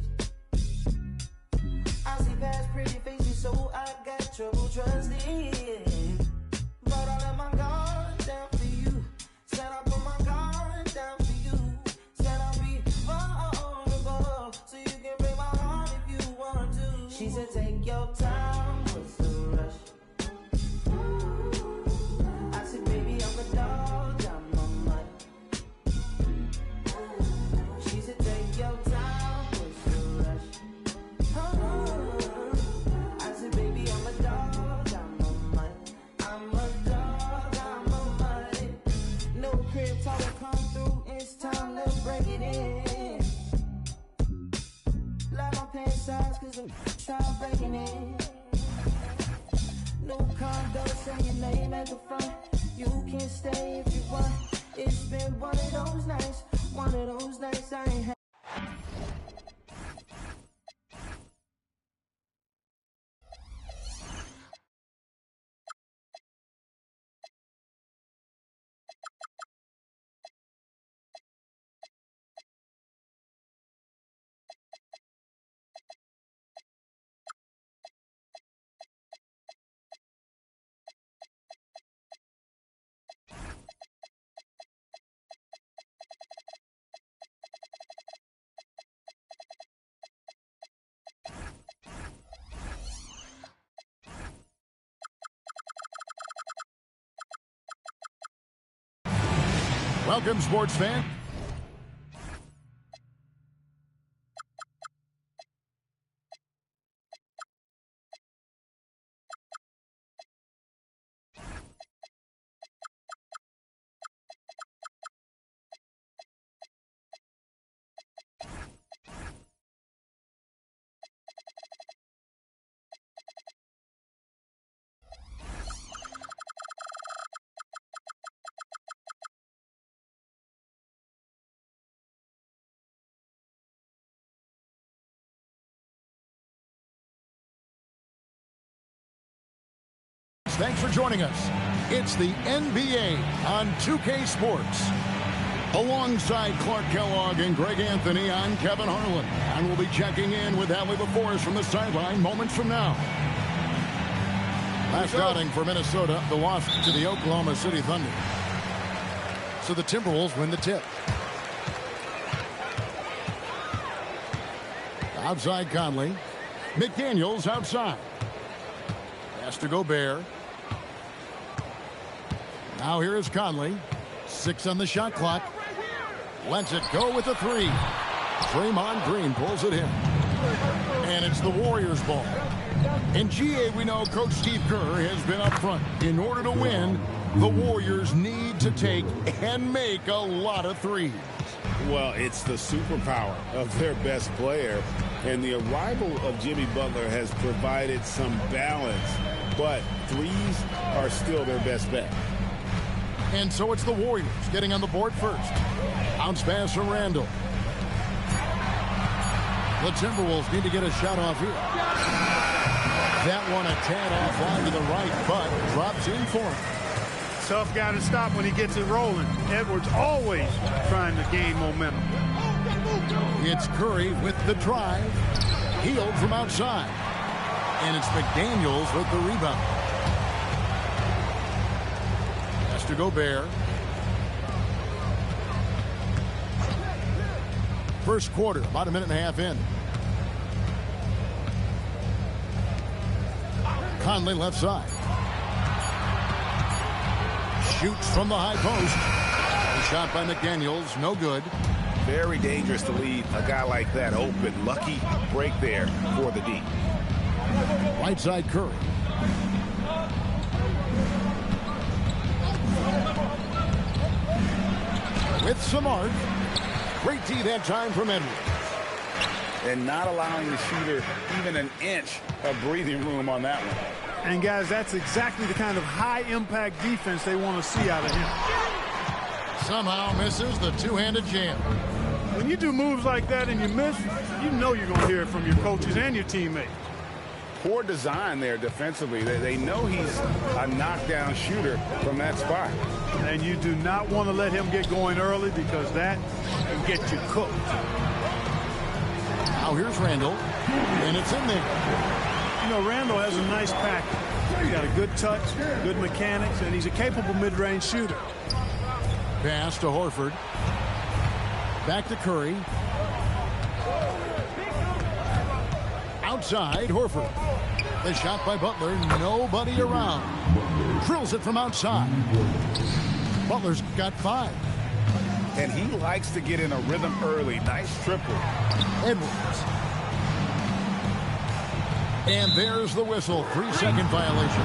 I see past pretty faces, so I got trouble trusting. But I let my guard down for you. Said I put my guard down for you. Said I'll be vulnerable, so you can break my heart if you want to. She said, take your time, what's the rush? I said, baby, I'm a dog, I'm a mutt. She said, take your time, what's the rush? I said, baby, I'm a dog, I'm a mutt. I'm a dog, I'm a mutt. No crib talk will come through, it's time to break it in. Like my pants size, cause I'm trying breaking it. No condo, say your name at the front. You can stay if you want. It's been one of those nights I ain't had. Welcome, sports fan. Thanks for joining us. It's the NBA on 2K Sports. Alongside Clark Kellogg and Greg Anthony, I'm Kevin Harlan, and we'll be checking in with Allie LaForce from the sideline moments from now. Last outing for Minnesota, the loss to the Oklahoma City Thunder. So the Timberwolves win the tip. Outside Conley. McDaniels outside. Has to go Bear. Now here is Conley. 6 on the shot clock. Lets it go with a 3. Draymond Green pulls it in. And it's the Warriors' ball. In GA, we know Coach Steve Kerr has been up front. In order to win, the Warriors need to take and make a lot of threes. Well, it's the superpower of their best player. And the arrival of Jimmy Butler has provided some balance. But threes are still their best bet. And so it's the Warriors getting on the board first. Bounce pass from Randall. The Timberwolves need to get a shot off here. That one a tad off line to the right, but drops in for him. Tough guy to stop when he gets it rolling. Edwards always trying to gain momentum. It's Curry with the drive. Healed from outside. And it's McDaniels with the rebound. Has to go Bear. First quarter, about a minute and a half in. Conley left side. Shoots from the high post. The shot by McDaniels, no good. Very dangerous to leave a guy like that open. Lucky break there for the D. Right side Curry. With some arc. Great D that time from Edwards. And not allowing the shooter even an inch of breathing room on that one. And, guys, that's exactly the kind of high-impact defense they want to see out of him. Somehow misses the two-handed jam. When you do moves like that and you miss, you know you're going to hear it from your coaches and your teammates. Poor design there defensively. They know he's a knockdown shooter from that spot. And you do not want to let him get going early because that can get you cooked. Now here's Randall, and it's in there. You know, Randall has a nice package. He's got a good touch, good mechanics, and he's a capable mid-range shooter. Pass to Horford. Back to Curry. Outside, Horford. The shot by Butler, nobody around. Drills it from outside. Butler's got 5. And he likes to get in a rhythm early. Nice triple. Edwards. And there's the whistle. 3-second violation.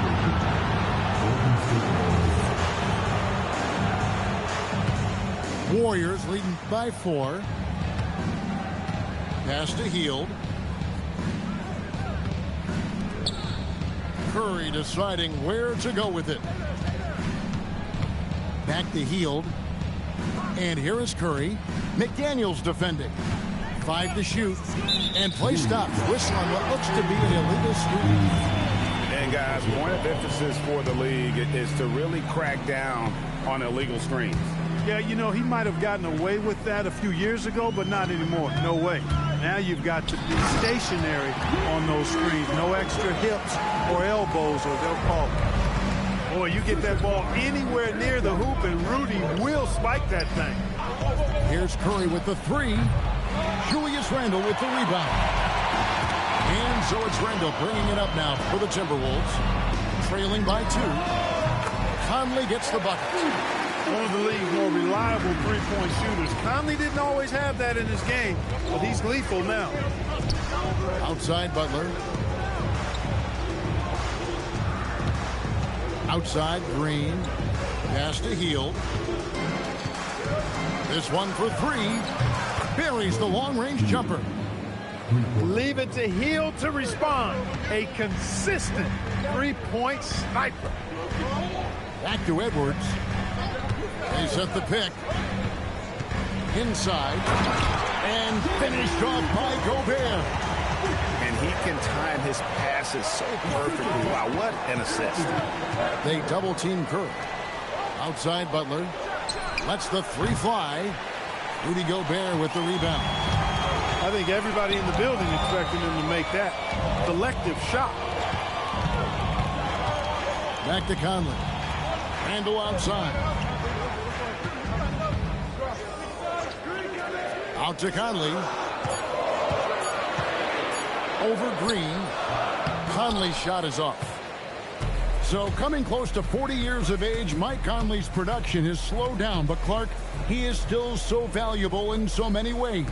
Warriors leading by 4. Pass to Hield. Curry deciding where to go with it. Back to Hield. And here is Curry. McDaniels defending. 5 to shoot. And play stops. Whistle on what looks to be an illegal screen. And, guys, point of emphasis for the league is to really crack down on illegal screens. Yeah, you know, he might have gotten away with that a few years ago, but not anymore. No way. Now you've got to be stationary on those screens. No extra hips or elbows, or they'll call it. Boy, you get that ball anywhere near the hoop, and Rudy will spike that thing. Here's Curry with the 3. Julius Randle with the rebound. And so it's Randle bringing it up now for the Timberwolves. Trailing by 2. Conley gets the bucket. One of the league's more reliable three-point shooters. Conley didn't always have that in his game, but he's lethal now. Outside Butler. Outside Green. Pass to Hield. This one for 3. Buries the long-range jumper. Leave it to Hield to respond. A consistent three-point sniper. Back to Edwards. They set the pick. Inside. And finished off by Gobert. And he can time his passes so perfectly. Wow, what an assist. They double-team Curry. Outside Butler. Lets the 3 fly. Rudy Gobert with the rebound. I think everybody in the building expected him to make that collective shot. Back to Conley. Randle outside. Out to Conley. Over Green. Conley's shot is off. So coming close to 40 years of age, Mike Conley's production has slowed down. But Clark, he is still so valuable in so many ways.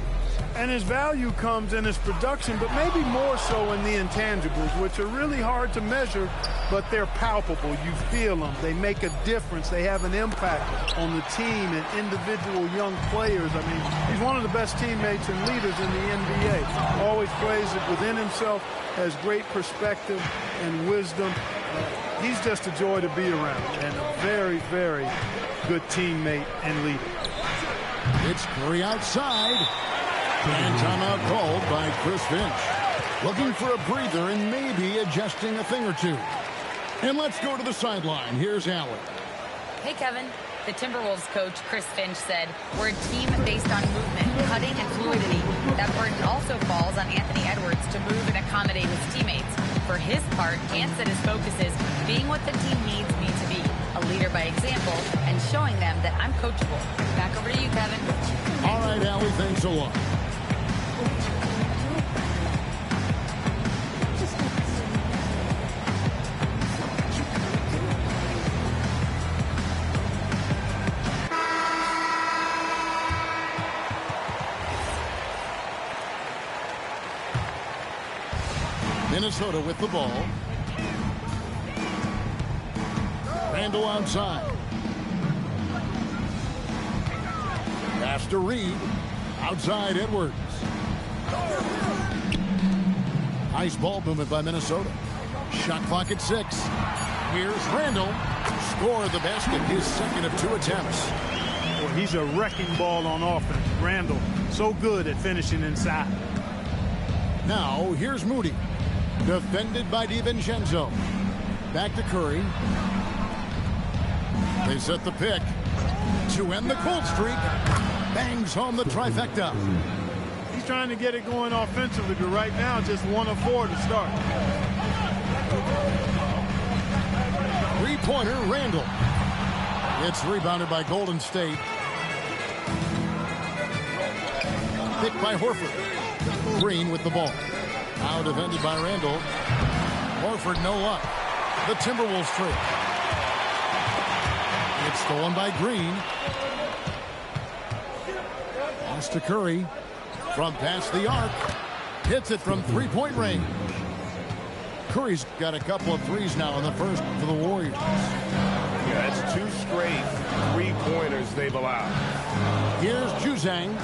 And his value comes in his production, but maybe more so in the intangibles, which are really hard to measure, but they're palpable. You feel them. They make a difference. They have an impact on the team and individual young players. I mean, he's one of the best teammates and leaders in the NBA. Always plays it within himself, has great perspective and wisdom. He's just a joy to be around and a very, very good teammate and leader. It's Curry outside. And timeout called by Chris Finch. Looking for a breather and maybe adjusting a thing or two. And let's go to the sideline. Here's Allen. Hey, Kevin. The Timberwolves coach, Chris Finch, said, "We're a team based on movement, cutting, and fluidity. That burden also falls on Anthony Edwards to move and accommodate his teammates. For his part, Ant said his focus is being what the team needs me to be, a leader by example, and showing them that I'm coachable." Back over to you, Kevin. All right, Allie, thanks a lot. Minnesota with the ball. Randle outside. Pass to Reed. Outside Edwards. Nice ball movement by Minnesota. Shot clock at 6. Here's Randall. Scored the basket, his second of 2 attempts. Boy, he's a wrecking ball on offense. Randall, so good at finishing inside. Now, here's Moody. Defended by DiVincenzo. Back to Curry. They set the pick to end the cold streak. Bangs home the trifecta. He's trying to get it going offensively, but right now just 1 of 4 to start. Three-pointer, Randall. It's rebounded by Golden State. Picked by Horford. Green with the ball. Now defended by Randall. Horford no luck. The Timberwolves trail. It's stolen by Green. Pass to Curry. From past the arc. Hits it from three-point range. Curry's got a couple of threes now in the first for the Warriors. Yeah, that's 2 straight three-pointers they've allowed. Here's Juzang.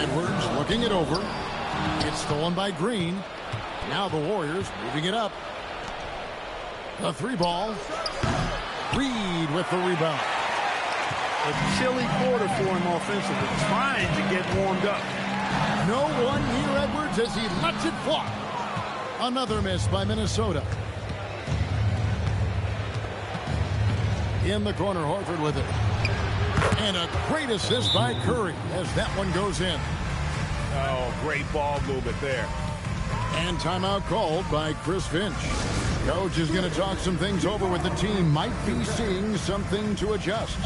Edwards looking it over. It's stolen by Green. Now the Warriors moving it up. The 3-ball. Reed with the rebound. A chilly quarter for him offensively, trying to get warmed up. No one near Edwards as he lets it fly. Another miss by Minnesota. In the corner, Horford with it. And a great assist by Curry as that one goes in. Oh, great ball movement there. And timeout called by Chris Finch. Coach is going to talk some things over with the team. Might be seeing something to adjust.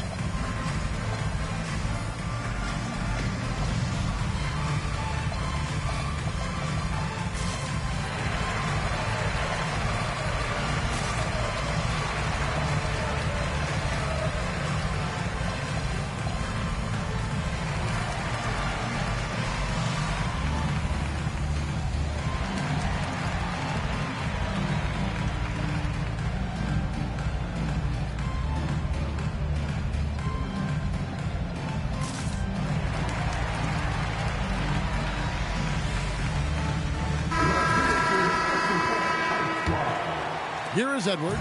Here is Edwards.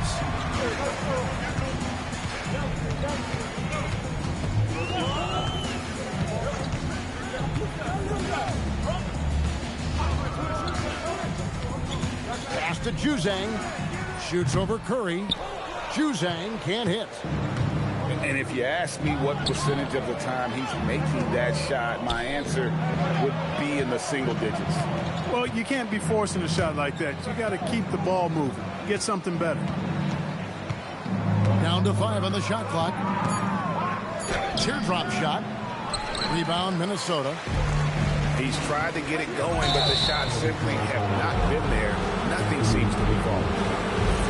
Pass to Juzang. Shoots over Curry. Juzang can't hit. And if you ask me what percentage of the time he's making that shot, my answer would be in the single digits. Well, you can't be forcing a shot like that. You got to keep the ball moving. Get something better. Down to 5 on the shot clock. Teardrop shot. Rebound, Minnesota. He's tried to get it going, but the shots simply have not been there. Nothing seems to be falling.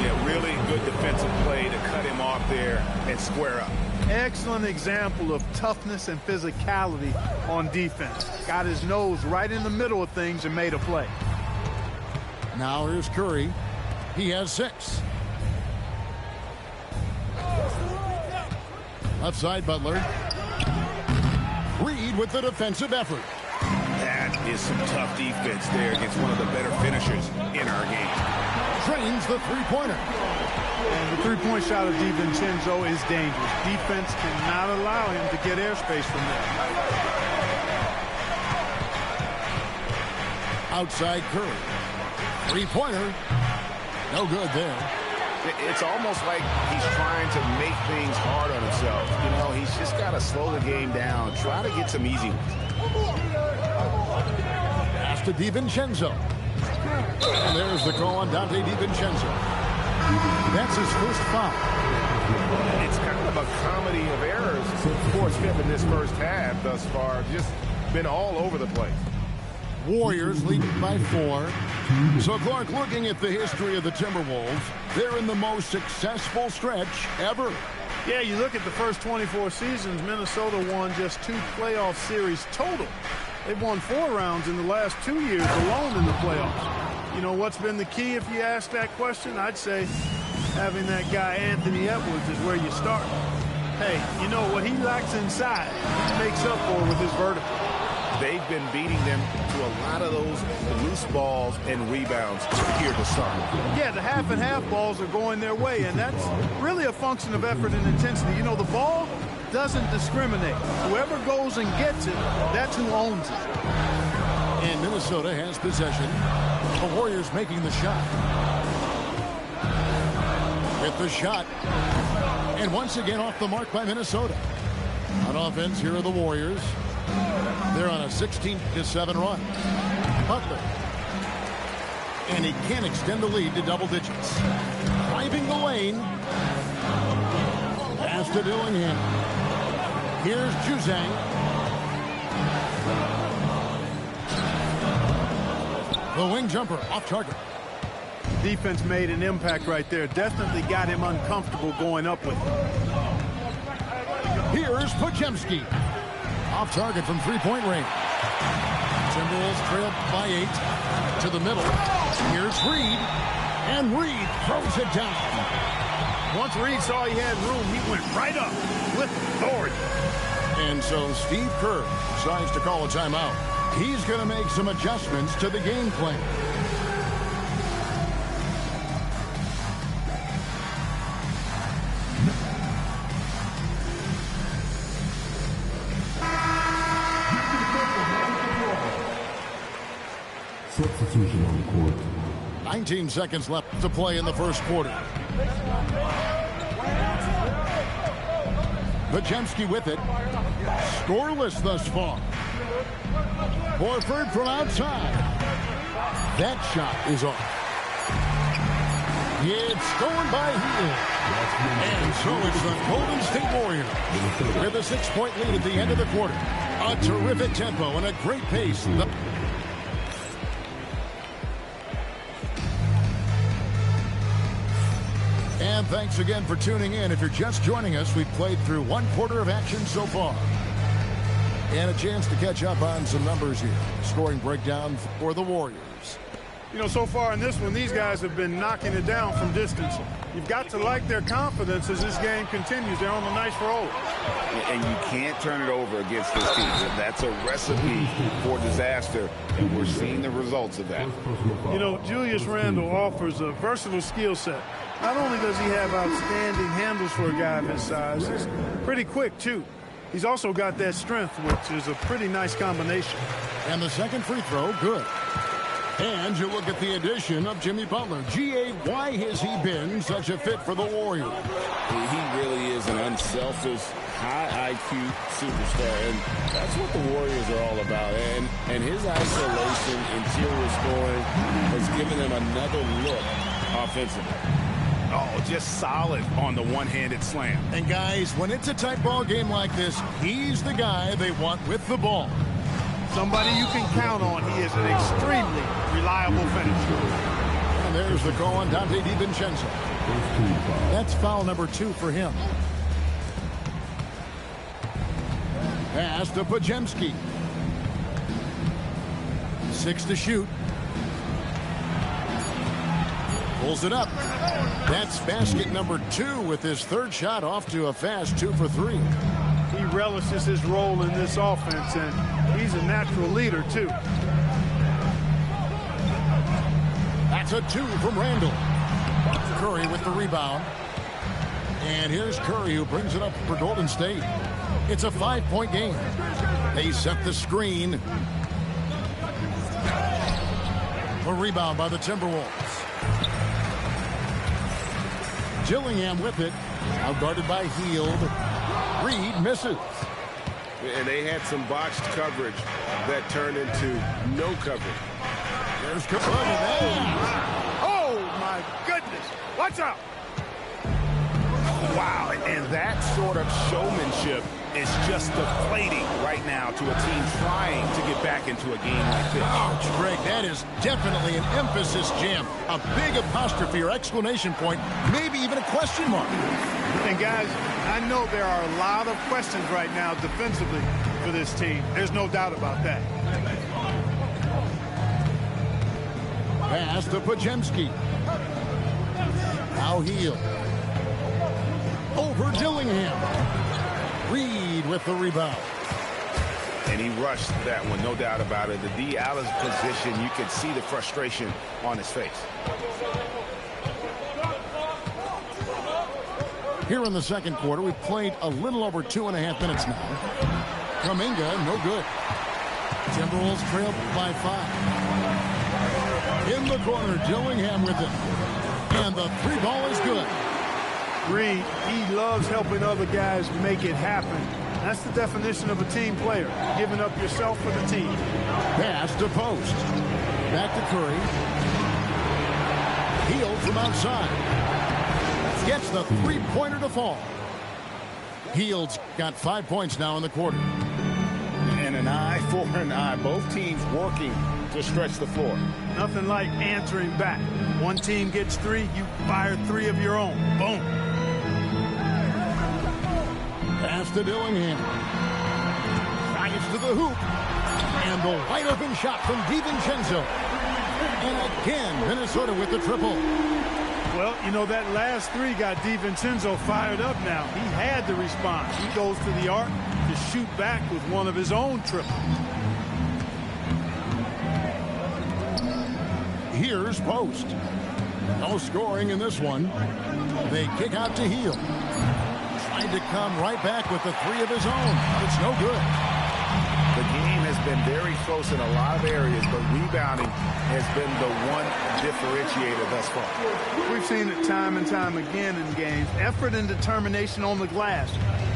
Yeah, really good defensive play to cut him off there and square up. Excellent example of toughness and physicality on defense. Got his nose right in the middle of things and made a play. Now here's Curry. He has 6. Left side, Butler. Reed with the defensive effort. That is some tough defense there against one of the better finishers in our game. Drains the three-pointer. And the three-point shot of DiVincenzo is dangerous. Defense cannot allow him to get airspace from there. Outside Curry. Three-pointer. No good there. It's almost like he's trying to make things hard on himself. You know, he's just got to slow the game down. Try to get some easy ones. Pass to DiVincenzo. And there's the call on Dante DiVincenzo. That's his first foul. It's kind of a comedy of errors for him in this first half thus far. Just been all over the place. Warriors lead by 4. So, Clark, looking at the history of the Timberwolves, they're in the most successful stretch ever. Yeah, you look at the first 24 seasons, Minnesota won just 2 playoff series total. They've won 4 rounds in the last 2 years alone in the playoffs. You know what's been the key if you ask that question? I'd say having that guy Anthony Edwards is where you start. Hey, you know what he lacks inside, he makes up for with his vertical. they've been beating them to a lot of those loose balls and rebounds here to start. Yeah, the half and half balls are going their way, and that's really a function of effort and intensity. You know, the ball doesn't discriminate. Whoever goes and gets it, that's who owns it. And Minnesota has possession. The Warriors making the shot. Hit the shot. And once again off the mark by Minnesota. On offense, here are the Warriors. They're on a 16-7 run. Butler. And he can't extend the lead to double digits. Driving the lane. Pass to Dillingham. Here's Juzang. The wing jumper off target. Defense made an impact right there. Definitely got him uncomfortable going up with it. Here's Podziemski. Off target from three-point range. Timberwolves trail by 8. To the middle. Here's Reed. And Reed throws it down. Once Reed saw he had room, he went right up with authority. And so Steve Kerr decides to call a timeout. He's going to make some adjustments to the game plan. Substitution on the court. 19 seconds left to play in the first quarter. Podziemski with it. Scoreless thus far. Horford from outside. That shot is off. It's stolen by Hield. And so it's the Golden State Warriors with a 6-point lead at the end of the quarter. A terrific tempo and a great pace. And thanks again for tuning in. If you're just joining us, we've played through one quarter of action so far. And a chance to catch up on some numbers here. Scoring breakdown for the Warriors. You know, so far in this one, these guys have been knocking it down from distance. You've got to like their confidence as this game continues. They're on a nice roll. And you can't turn it over against this team. That's a recipe for disaster, and we're seeing the results of that. You know, Julius Randle offers a versatile skill set. Not only does he have outstanding handles for a guy of his size, he's pretty quick, too. He's also got that strength, which is a pretty nice combination. And the second free throw, good. And you look at the addition of Jimmy Butler. G.A., why has he been such a fit for the Warriors? He really is an unselfish, high IQ superstar, and that's what the Warriors are all about. And his isolation, interior scoring, has given them another look offensively. Oh, just solid on the one-handed slam. And guys, when it's a tight ball game like this, he's the guy they want with the ball. Somebody you can count on. He is an extremely reliable finisher. And there's the call on Dante DiVincenzo. That's foul number 2 for him. Pass to Podziemski. 6 to shoot. Pulls it up. That's basket number 2 with his third shot off to a fast 2 for 3. He relishes his role in this offense, and he's a natural leader, too. That's a 2 from Randle. Curry with the rebound. And here's Curry, who brings it up for Golden State. It's a 5-point game. They set the screen. A rebound by the Timberwolves. Dillingham with it. Now guarded by Hield. Reed misses. And they had some botched coverage that turned into no coverage. There's Curry. Oh, my goodness. Watch out. Wow, and that sort of showmanship is just deflating right now to a team trying to get back into a game like this. Oh, Greg, that is definitely an emphasis jam. A big apostrophe or exclamation point, maybe even a question mark. And, guys, I know there are a lot of questions right now defensively for this team. There's no doubt about that. Pass to Podziemski. Now Hield. Over Dillingham. Reed with the rebound. And he rushed that one, no doubt about it. The D out of position, you could see the frustration on his face. Here in the second quarter, we've played a little over 2.5 minutes now. Kuminga, no good. Timberwolves trail by 5. In the corner, Dillingham with it. And the three ball is good. Reed, he loves helping other guys make it happen. That's the definition of a team player, giving up yourself for the team. Pass to post. Back to Curry. Hield from outside. Gets the three-pointer to fall. Hield's got 5 points now in the quarter. And an eye for an eye. Both teams working to stretch the floor. Nothing like answering back. One team gets 3, you fire 3 of your own. Boom. Pass to Dillingham. Drives to the hoop. And the wide open shot from DiVincenzo. And again, Minnesota with the triple. Well, you know, that last 3 got DiVincenzo fired up now. He had to respond. He goes to the arc to shoot back with one of his own triples. Here's Post. No scoring in this one. They kick out to Hield. Tried to come right back with the 3 of his own. It's no good. The game has been very close in a lot of areas, but rebounding has been the one differentiator thus far. We've seen it time and time again in games. Effort and determination on the glass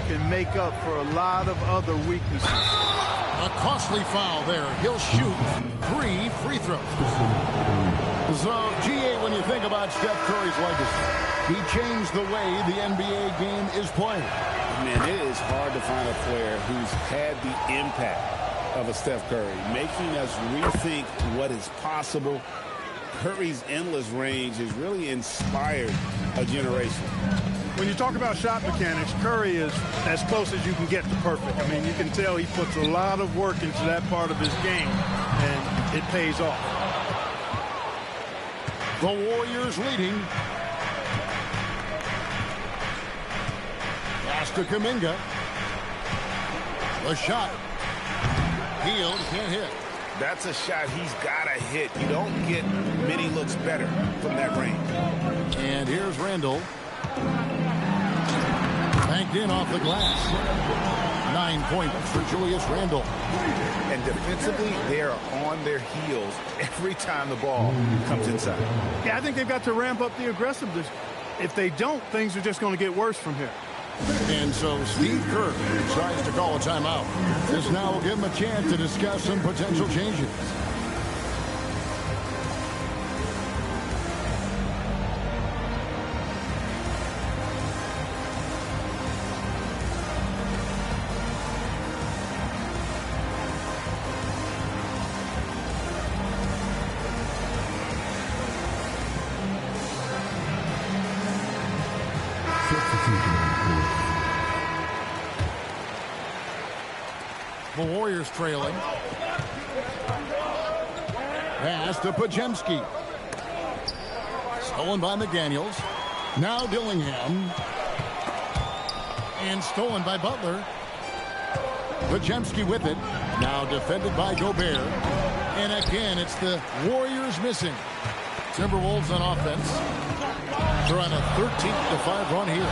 can make up for a lot of other weaknesses. A costly foul there. He'll shoot 3 free throws. So, GA, when you think about Steph Curry's legacy, he changed the way the NBA game is played. Man, it is hard to find a player who's had the impact of a Steph Curry, making us rethink what is possible. Curry's endless range has really inspired a generation. When you talk about shot mechanics, Curry is as close as you can get to perfect. I mean, you can tell he puts a lot of work into that part of his game, and it pays off. The Warriors leading. Pass to Kuminga. The shot. Hield can't hit. That's a shot he's got to hit. You don't get many looks better from that range. And here's Randall. Banked in off the glass. 9 points for Julius Randle. And defensively, they are on their heels every time the ball comes inside. Yeah, I think they've got to ramp up the aggressiveness. If they don't, things are just going to get worse from here. And so Steve Kerr tries to call a timeout. This now will give him a chance to discuss some potential changes. The Warriors trailing. Pass to Podziemski. Stolen by McDaniels. Now Dillingham. And stolen by Butler. Podziemski with it. Now defended by Gobert. And again, it's the Warriors missing. Timberwolves on offense. They're on a 13-5 run here.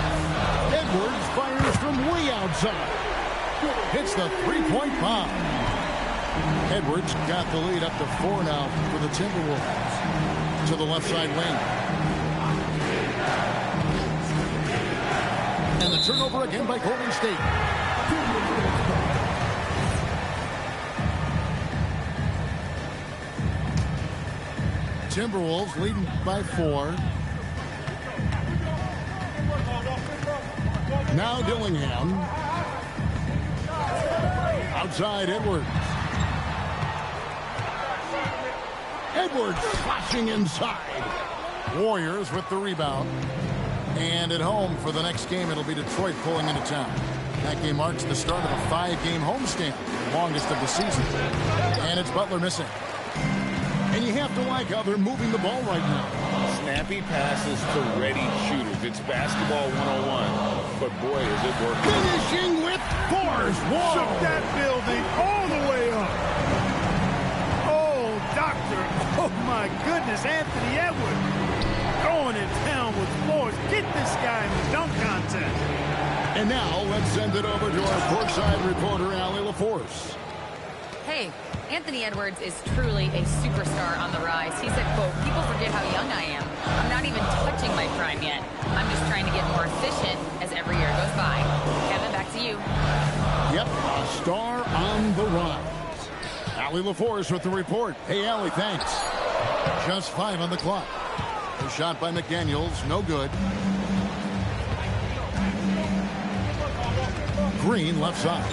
Edwards fires from way outside. Hits the three-point bomb. Edwards got the lead up to 4 now for the Timberwolves. To the left side wing. And the turnover again by Golden State. Timberwolves leading by 4. Now Dillingham. Outside Edwards. Edwards flashing inside. Warriors with the rebound. And at home for the next game, it'll be Detroit pulling into town. That game marks the start of a 5-game homestand, the longest of the season. And it's Butler missing. And you have to like how they're moving the ball right now. Snappy passes to ready shooters. It's basketball 101. but boy, is it working. Finishing with force. Shook that building all the way up. Oh, doctor. Oh, my goodness. Anthony Edwards going in town with force. Get this guy in the dunk contest. And now let's send it over to our courtside reporter, Allie LaForce. Hey, Anthony Edwards is truly a superstar on the rise. He said, quote, "People forget how young I am. I'm not even touching my prime yet. I'm just trying to get more efficient as every year goes by." Kevin, back to you. Yep, a star on the rise. Allie LaForce with the report. Hey, Allie, thanks. Just 5 on the clock. A shot by McDaniels, no good. Green left side.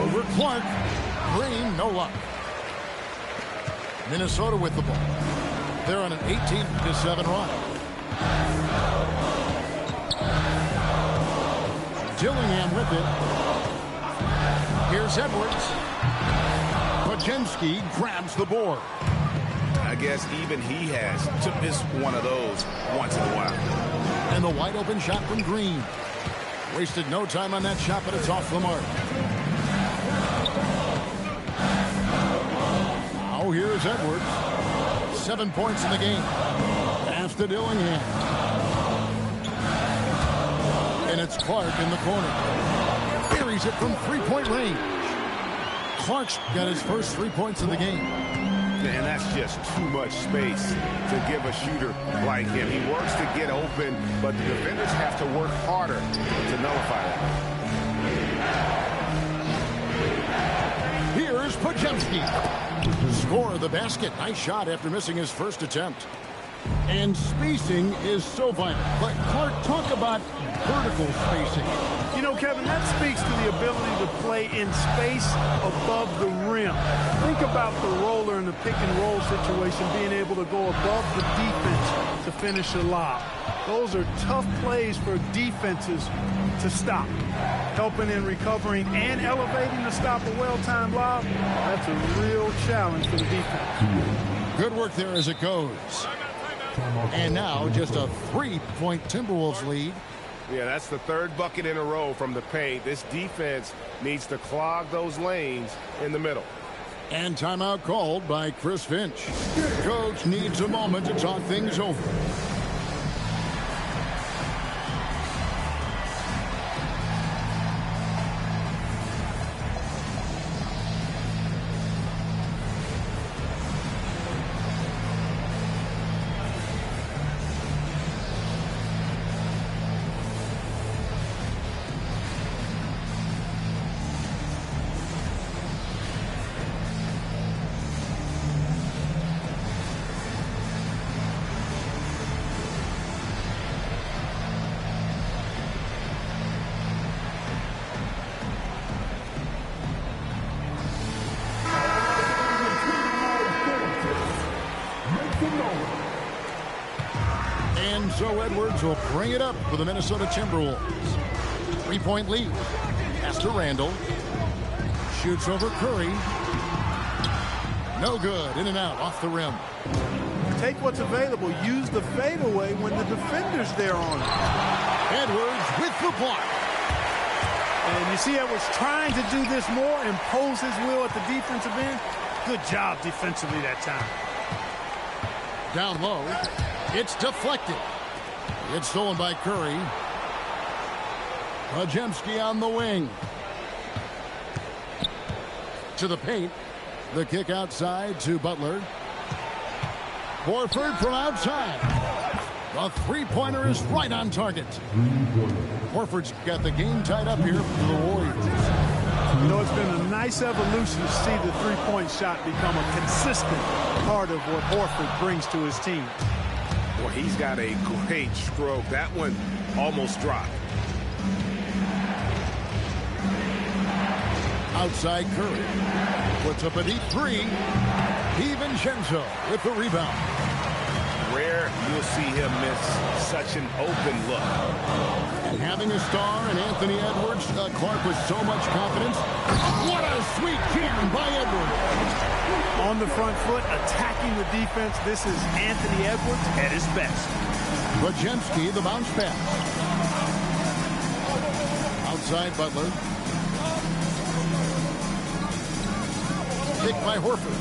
Over Clark. Green, no luck. Minnesota with the ball. They're on an 18-7 run. Dillingham with it. Here's Edwards. Podziemski grabs the board. I guess even he has to miss one of those once in a while. And the wide open shot from Green. Wasted no time on that shot, but it's off the mark. Now here's Edwards. 7 points in the game. Pass to Dillingham. And it's Clark in the corner. Buries it from three-point range. Clark's got his first 3 points in the game. Man, that's just too much space to give a shooter like him. He works to get open, but the defenders have to work harder to nullify that. Here's Podziemski. Score the basket. Nice shot after missing his first attempt. And spacing is so vital. But Clark, talk about vertical spacing. You know, Kevin, that speaks to the ability to play in space above the rim. Think about the roller in the pick and roll situation, being able to go above the defense to finish a lob. Those are tough plays for defenses to stop. Helping in recovering and elevating to stop a well-timed lob, that's a real challenge for the defense. Good work there as it goes. And now just a 3-point Timberwolves lead. Yeah, that's the third bucket in a row from the paint. This defense needs to clog those lanes in the middle. And timeout called by Chris Finch. Coach needs a moment to talk things over. And so Edwards will bring it up for the Minnesota Timberwolves. 3-point lead. Pass to Randall. Shoots over Curry. No good. In and out. Off the rim. Take what's available. Use the fadeaway when the defender's there on it. Edwards with the block. And you see Edwards trying to do this more, impose his will at the defensive end. Good job defensively that time. Down low. It's deflected. It's stolen by Curry. Podziemski on the wing. To the paint. The kick outside to Butler. Horford from outside. The three-pointer is right on target. Horford's got the game tied up here for the Warriors. You know, it's been a nice evolution to see the three-point shot become a consistent part of what Horford brings to his team. Boy, he's got a great stroke. That one almost dropped. Outside Curry. Puts up a deep three. DiVincenzo with the rebound. Rare you'll see him miss such an open look. And having a star in Anthony Edwards, Clark with so much confidence. What a sweet jam by Edwards. On the front foot, attacking the defense. This is Anthony Edwards at his best. Podziemski, the bounce pass. outside Butler. Kick by Horford.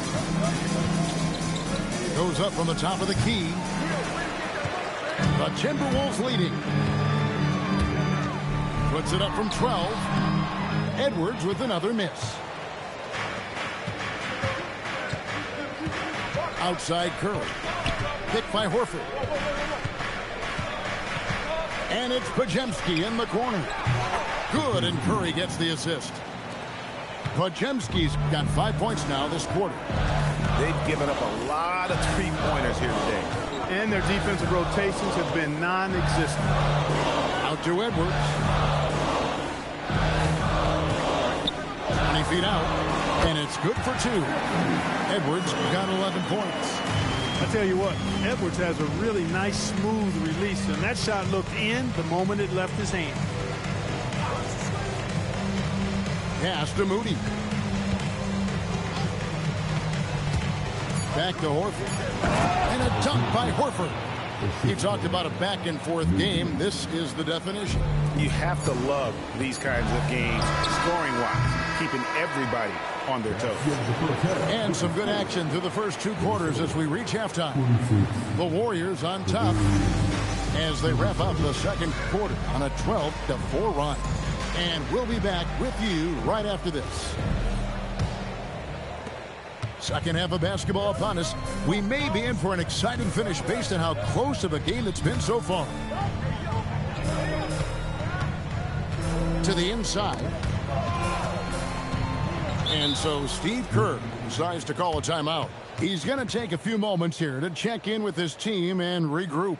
Goes up from the top of the key. The Timberwolves leading. Puts it up from 12. Edwards with another miss. Outside Curry. Pick by Horford. And it's Podziemski in the corner. Good, and Curry gets the assist. Podziemski's got 5 points now this quarter. They've given up a lot of three-pointers here today. And their defensive rotations have been non-existent. Out to Edwards. 20 feet out. And it's good for 2. Edwards got 11 points. I tell you what, Edwards has a really nice, smooth release, and that shot looked in the moment it left his hand. Pass to Moody. Back to Horford. And a dunk by Horford. You talked about a back-and-forth game. This is the definition. You have to love these kinds of games, scoring-wise, keeping everybody on their toes. And some good action through the first 2 quarters as we reach halftime. The Warriors on top as they wrap up the second quarter on a 12-4 run. And we'll be back with you right after this. Second half of basketball upon us. We may be in for an exciting finish based on how close of a game it's been so far. To the inside. And so Steve Kerr decides to call a timeout. He's going to take a few moments here to check in with his team and regroup.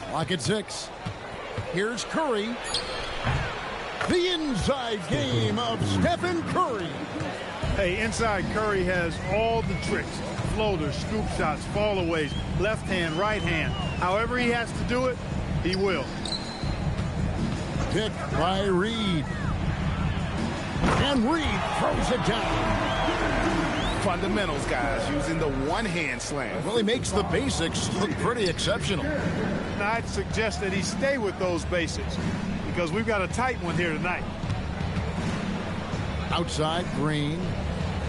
Clock at 6. Here's Curry. The inside game of Stephen Curry. Hey, inside Curry has all the tricks. Floaters, scoop shots, fallaways, left hand, right hand. However he has to do it, he will. Pick by Reed. And Reed throws it down. Fundamentals, guys, using the one-hand slam. Well, he makes the basics look pretty exceptional. Now, I'd suggest that he stay with those basics because we've got a tight one here tonight. Outside, Green.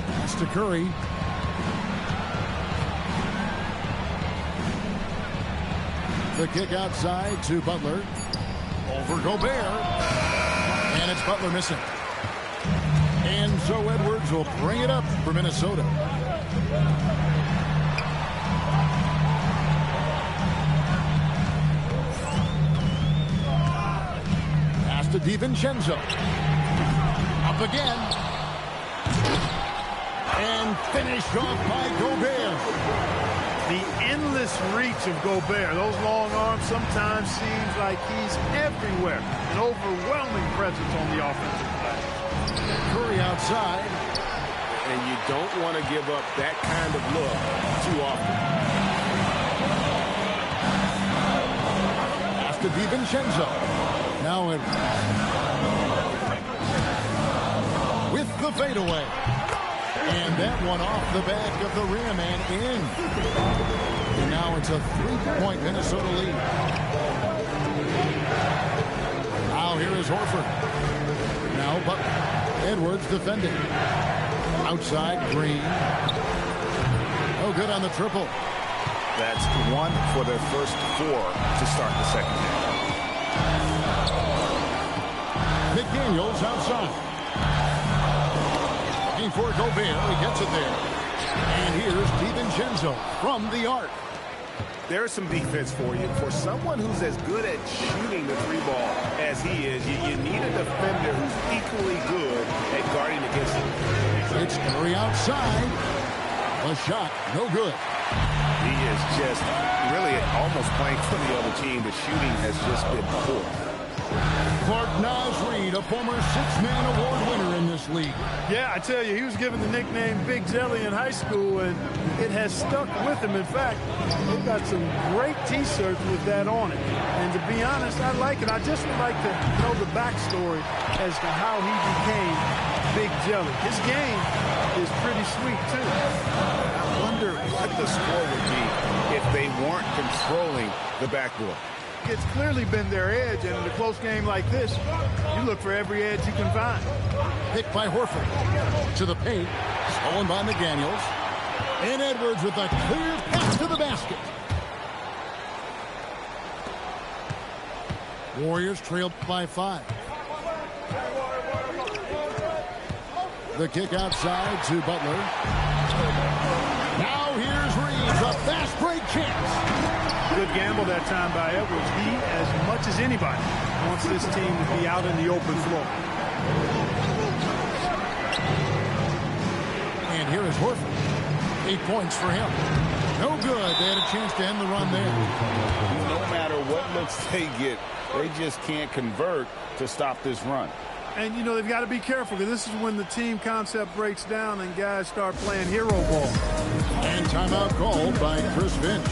Pass to Curry. The kick outside to Butler. Over Gobert. And it's Butler missing. And so Edwards will bring it up for Minnesota. Pass to DiVincenzo. Up again. And finished off by Gobert. The endless reach of Gobert. Those long arms sometimes seems like he's everywhere. An overwhelming presence on the offensive side. Curry outside. And you don't want to give up that kind of look too often. Pass to DiVincenzo. Now it with the fadeaway. And that one off the back of the rim and in. And now it's a 3-point Minnesota lead. Now here is Horford. Now Butler. Edwards defending. Outside, Green. Oh, good on the triple. That's 1 for their first 4 to start the second half. McDaniels outside. Looking for Gobert. He gets it there. And here's DiVincenzo from the arc. There's some defense for you. For someone who's as good at shooting the 3-ball as he is, you need a defender who's equally good at guarding against him. It's Curry outside. A shot, no good. He is just really almost playing for the other team. The shooting has just been poor. For short Nas Reed, a former six-man award winner in this league. Yeah, I tell you, he was given the nickname Big Jelly in high school, and it has stuck with him. In fact, they've got some great T-shirts with that on it. And to be honest, I like it. I just would like to know the backstory as to how he became Big Jelly. His game is pretty sweet, too. I wonder what the score would be if they weren't controlling the backboard. It's clearly been their edge, and in a close game like this, you look for every edge you can find. Picked by Horford. To the paint. Stolen by McDaniels. And Edwards with a clear pass to the basket. Warriors trailed by 5. The kick outside to Butler. Now here's Reeves, a fast break chance. Good gamble that time by Edwards. He, as much as anybody, wants this team to be out in the open floor. And here is Horford. 8 points for him. No good. They had a chance to end the run there. No matter what looks they get, they just can't convert to stop this run. And, you know, they've got to be careful, because this is when the team concept breaks down and guys start playing hero ball. And timeout called by Chris Finch.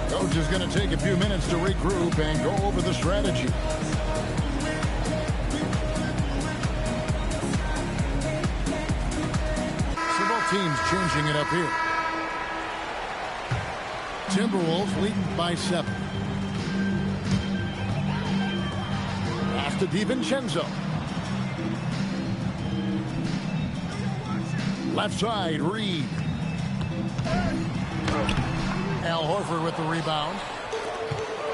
Coach is going to take a few minutes to regroup and go over the strategy. So both teams changing it up here. Timberwolves leading by 7. Pass to DiVincenzo. Left side, Reed. Al Horford with the rebound.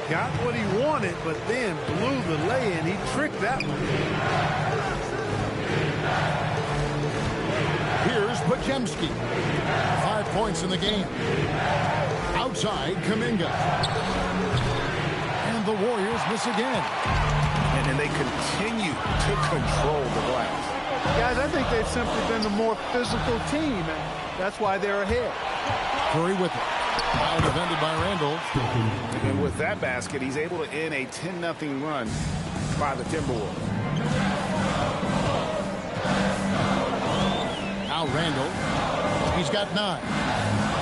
Got what he wanted, but then blew the lay-in. He tricked that one. Here's Podziemski. 5 points in the game. Outside, Kuminga. And the Warriors miss again. And then they continue to control the glass. Guys, I think they've simply been the more physical team, and that's why they're ahead. Curry with it. Now defended by Randall. And with that basket, he's able to end a 10-0 run by the Timberwolves. Now Randall. He's got 9.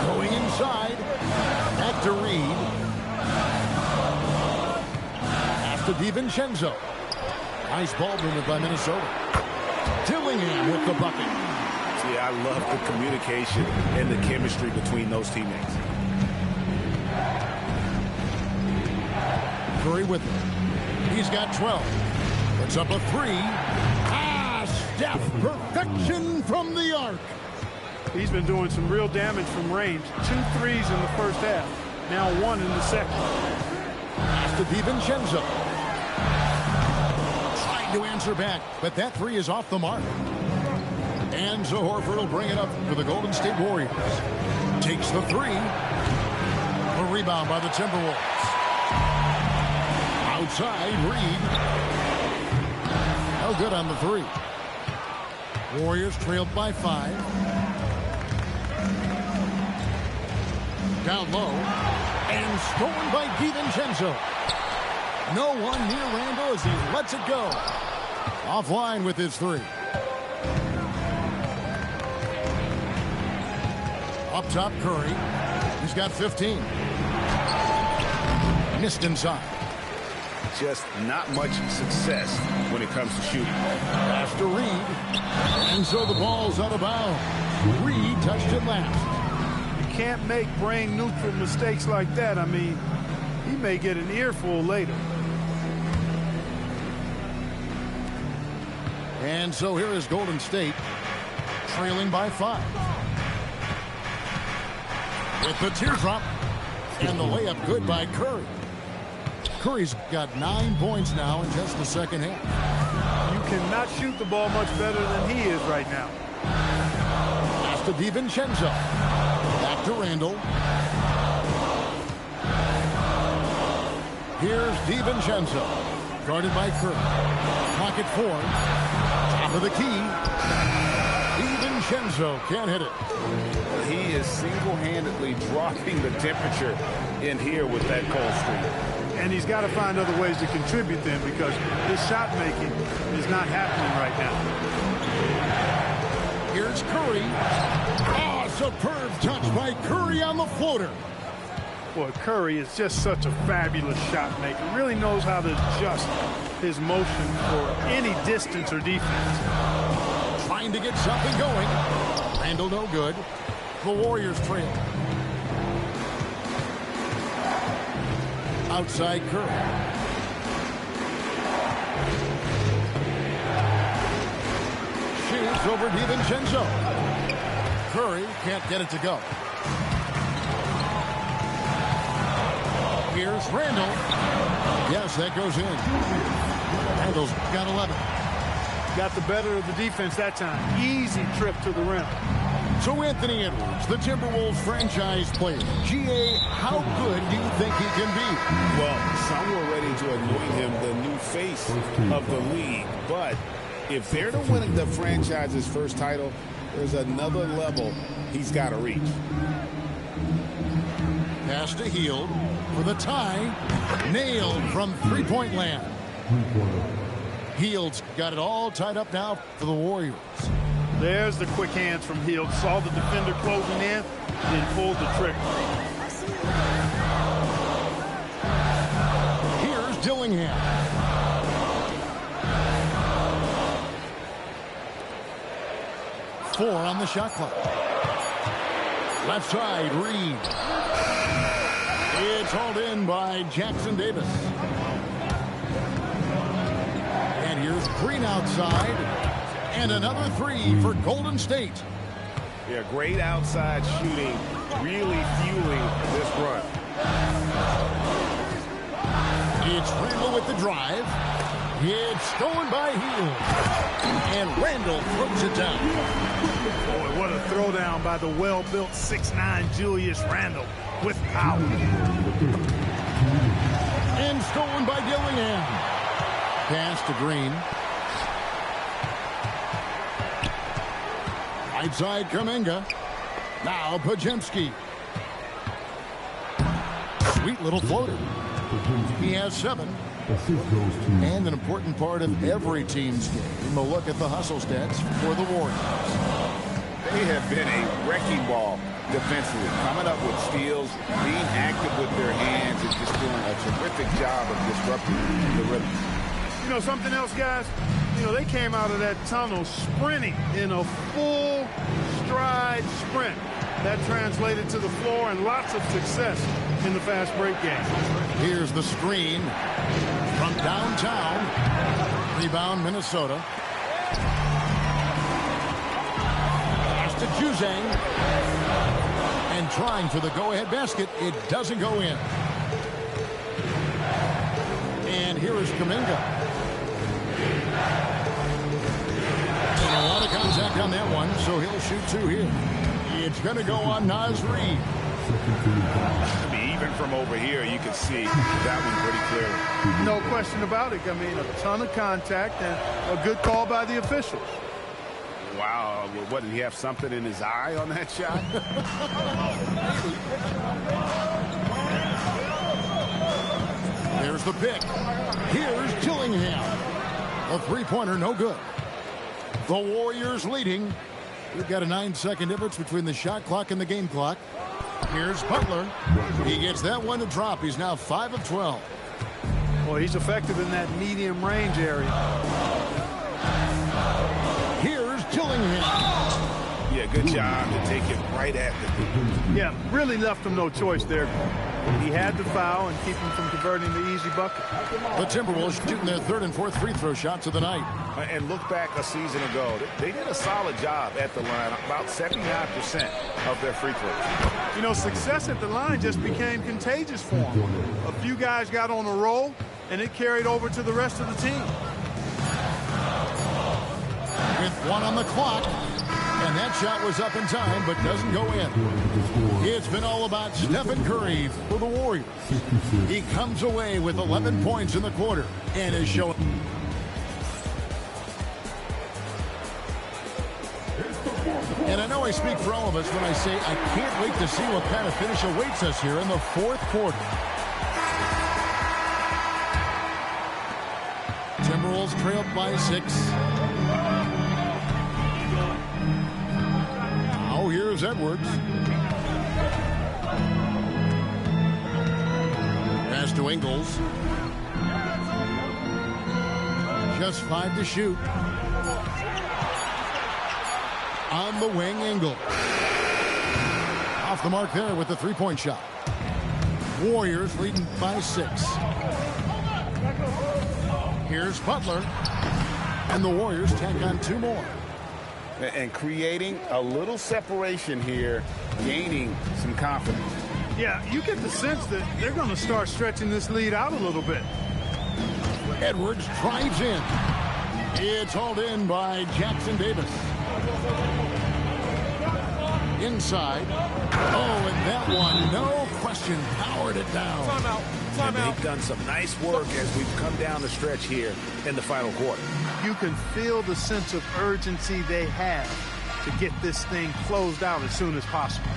Going inside. Back to Reed. Pass to DiVincenzo. Nice ball movement by Minnesota. Dillingham with the bucket. See, I love the communication and the chemistry between those teammates. Curry with it. He's got 12. Puts up a 3. Steph, perfection from the arc. He's been doing some real damage from range. 2 threes in the first half. Now 1 in the second. Pass to DiVincenzo. Trying to answer back, but that 3 is off the mark. And so Horford will bring it up for the Golden State Warriors. Takes the 3. A rebound by the Timberwolves. Outside, Reed. No good on the 3. Warriors trailed by 5. Down low. And stolen by DiVincenzo. No one near Randall as he lets it go. Offline with his 3. Up top, Curry. He's got 15. Missed inside. Just not much success when it comes to shooting. Pass to Reed. And so the ball's out of bounds. Reed touched it last. You can't make brain neutral mistakes like that. I mean, he may get an earful later. And so here is Golden State trailing by 5. With the teardrop and the layup good by Curry. Curry's got 9 points now in just the second half. You cannot shoot the ball much better than he is right now. Pass to DiVincenzo. Back to Randall. Here's DiVincenzo. Guarded by Curry. Pocket 4. Top of the key. DiVincenzo can't hit it. He is single-handedly dropping the temperature in here with that cold streak. And he's got to find other ways to contribute then, because his shot making is not happening right now. Here's Curry. Oh, superb touch by Curry on the floater. Boy, Curry is just such a fabulous shot maker. Really knows how to adjust his motion for any distance or defense. Trying to get something going. Randall no good. The Warriors trail. Outside Curry. Shoots over DiVincenzo. Curry can't get it to go. Here's Randall. Yes, that goes in. Randall's got 11. Got the better of the defense that time. Easy trip to the rim. So Anthony Edwards, the Timberwolves franchise player. GA, how good do you think he can be? Well, some were ready to anoint him the new face of the league. But if they're to win the franchise's first title, there's another level he's got to reach. Pass to Hield for the tie. Nailed from three-point land. Hield's got it all tied up now for the Warriors. There's the quick hands from Hield. Saw the defender closing in, then pulled the trigger. Here's Dillingham. Four on the shot clock. Left side, Reed. It's hauled in by Jackson Davis. And here's Green outside. And another three for Golden State. Yeah, great outside shooting, really fueling this run. It's Randall with the drive. It's stolen by Hield. And Randall throws it down. Boy, what a throwdown by the well-built 6'9" Julius Randle with power. And stolen by Dillingham. Pass to Green. Right side, Kuminga. Now Podziemski. Sweet little floater. He has 7. And an important part of every team's game. A look at the hustle stats for the Warriors. They have been a wrecking ball defensively, coming up with steals, being active with their hands, and just doing a terrific job of disrupting the rhythm. You know something else, guys? You know, they came out of that tunnel sprinting in a full stride sprint. That translated to the floor and lots of success in the fast break game. Here's the screen from downtown. Rebound, Minnesota. Pass to Juzang. And trying for the go-ahead basket. It doesn't go in. And here is Kuminga. And a lot of contact on that one, so he'll shoot 2 here. It's going to go on Naz Reid. I mean, even from over here, you can see that one pretty clearly. No question about it. I mean, a ton of contact and a good call by the officials. Wow, what, did he have something in his eye on that shot? There's the pick. Here's Dillingham. A three-pointer, no good. The Warriors leading. We've got a 9-second difference between the shot clock and the game clock. Here's Butler. He gets that one to drop. He's now 5 of 12. Boy, he's effective in that medium range area. Here's Dillingham. Yeah, good job to take it right at the hoop. Yeah, really left him no choice there. He had to foul and keep him from converting the easy bucket. The Timberwolves shooting their 3rd and 4th free throw shots of the night. And look back a season ago. They did a solid job at the line, about 79% of their free throws. You know, success at the line just became contagious for him. A few guys got on a roll, and it carried over to the rest of the team. With 1 on the clock. And that shot was up in time, but doesn't go in. It's been all about Stephen Curry for the Warriors. He comes away with 11 points in the quarter and is showing. And I know I speak for all of us when I say I can't wait to see what kind of finish awaits us here in the 4th quarter. trailed by 6. Now here's Edwards. Pass to Ingles. Just 5 to shoot. On the wing, Ingles. Off the mark there with the three-point shot. Warriors leading by 6. Here's Butler. And the Warriors tack on 2 more. And creating a little separation here, gaining some confidence. Yeah, you get the sense that they're going to start stretching this lead out a little bit. Edwards drives in. It's hauled in by Jackson Davis. Inside. Oh, and that one, no question, powered it down. And they've done some nice work as we've come down the stretch here in the final quarter. You can feel the sense of urgency they have to get this thing closed out as soon as possible.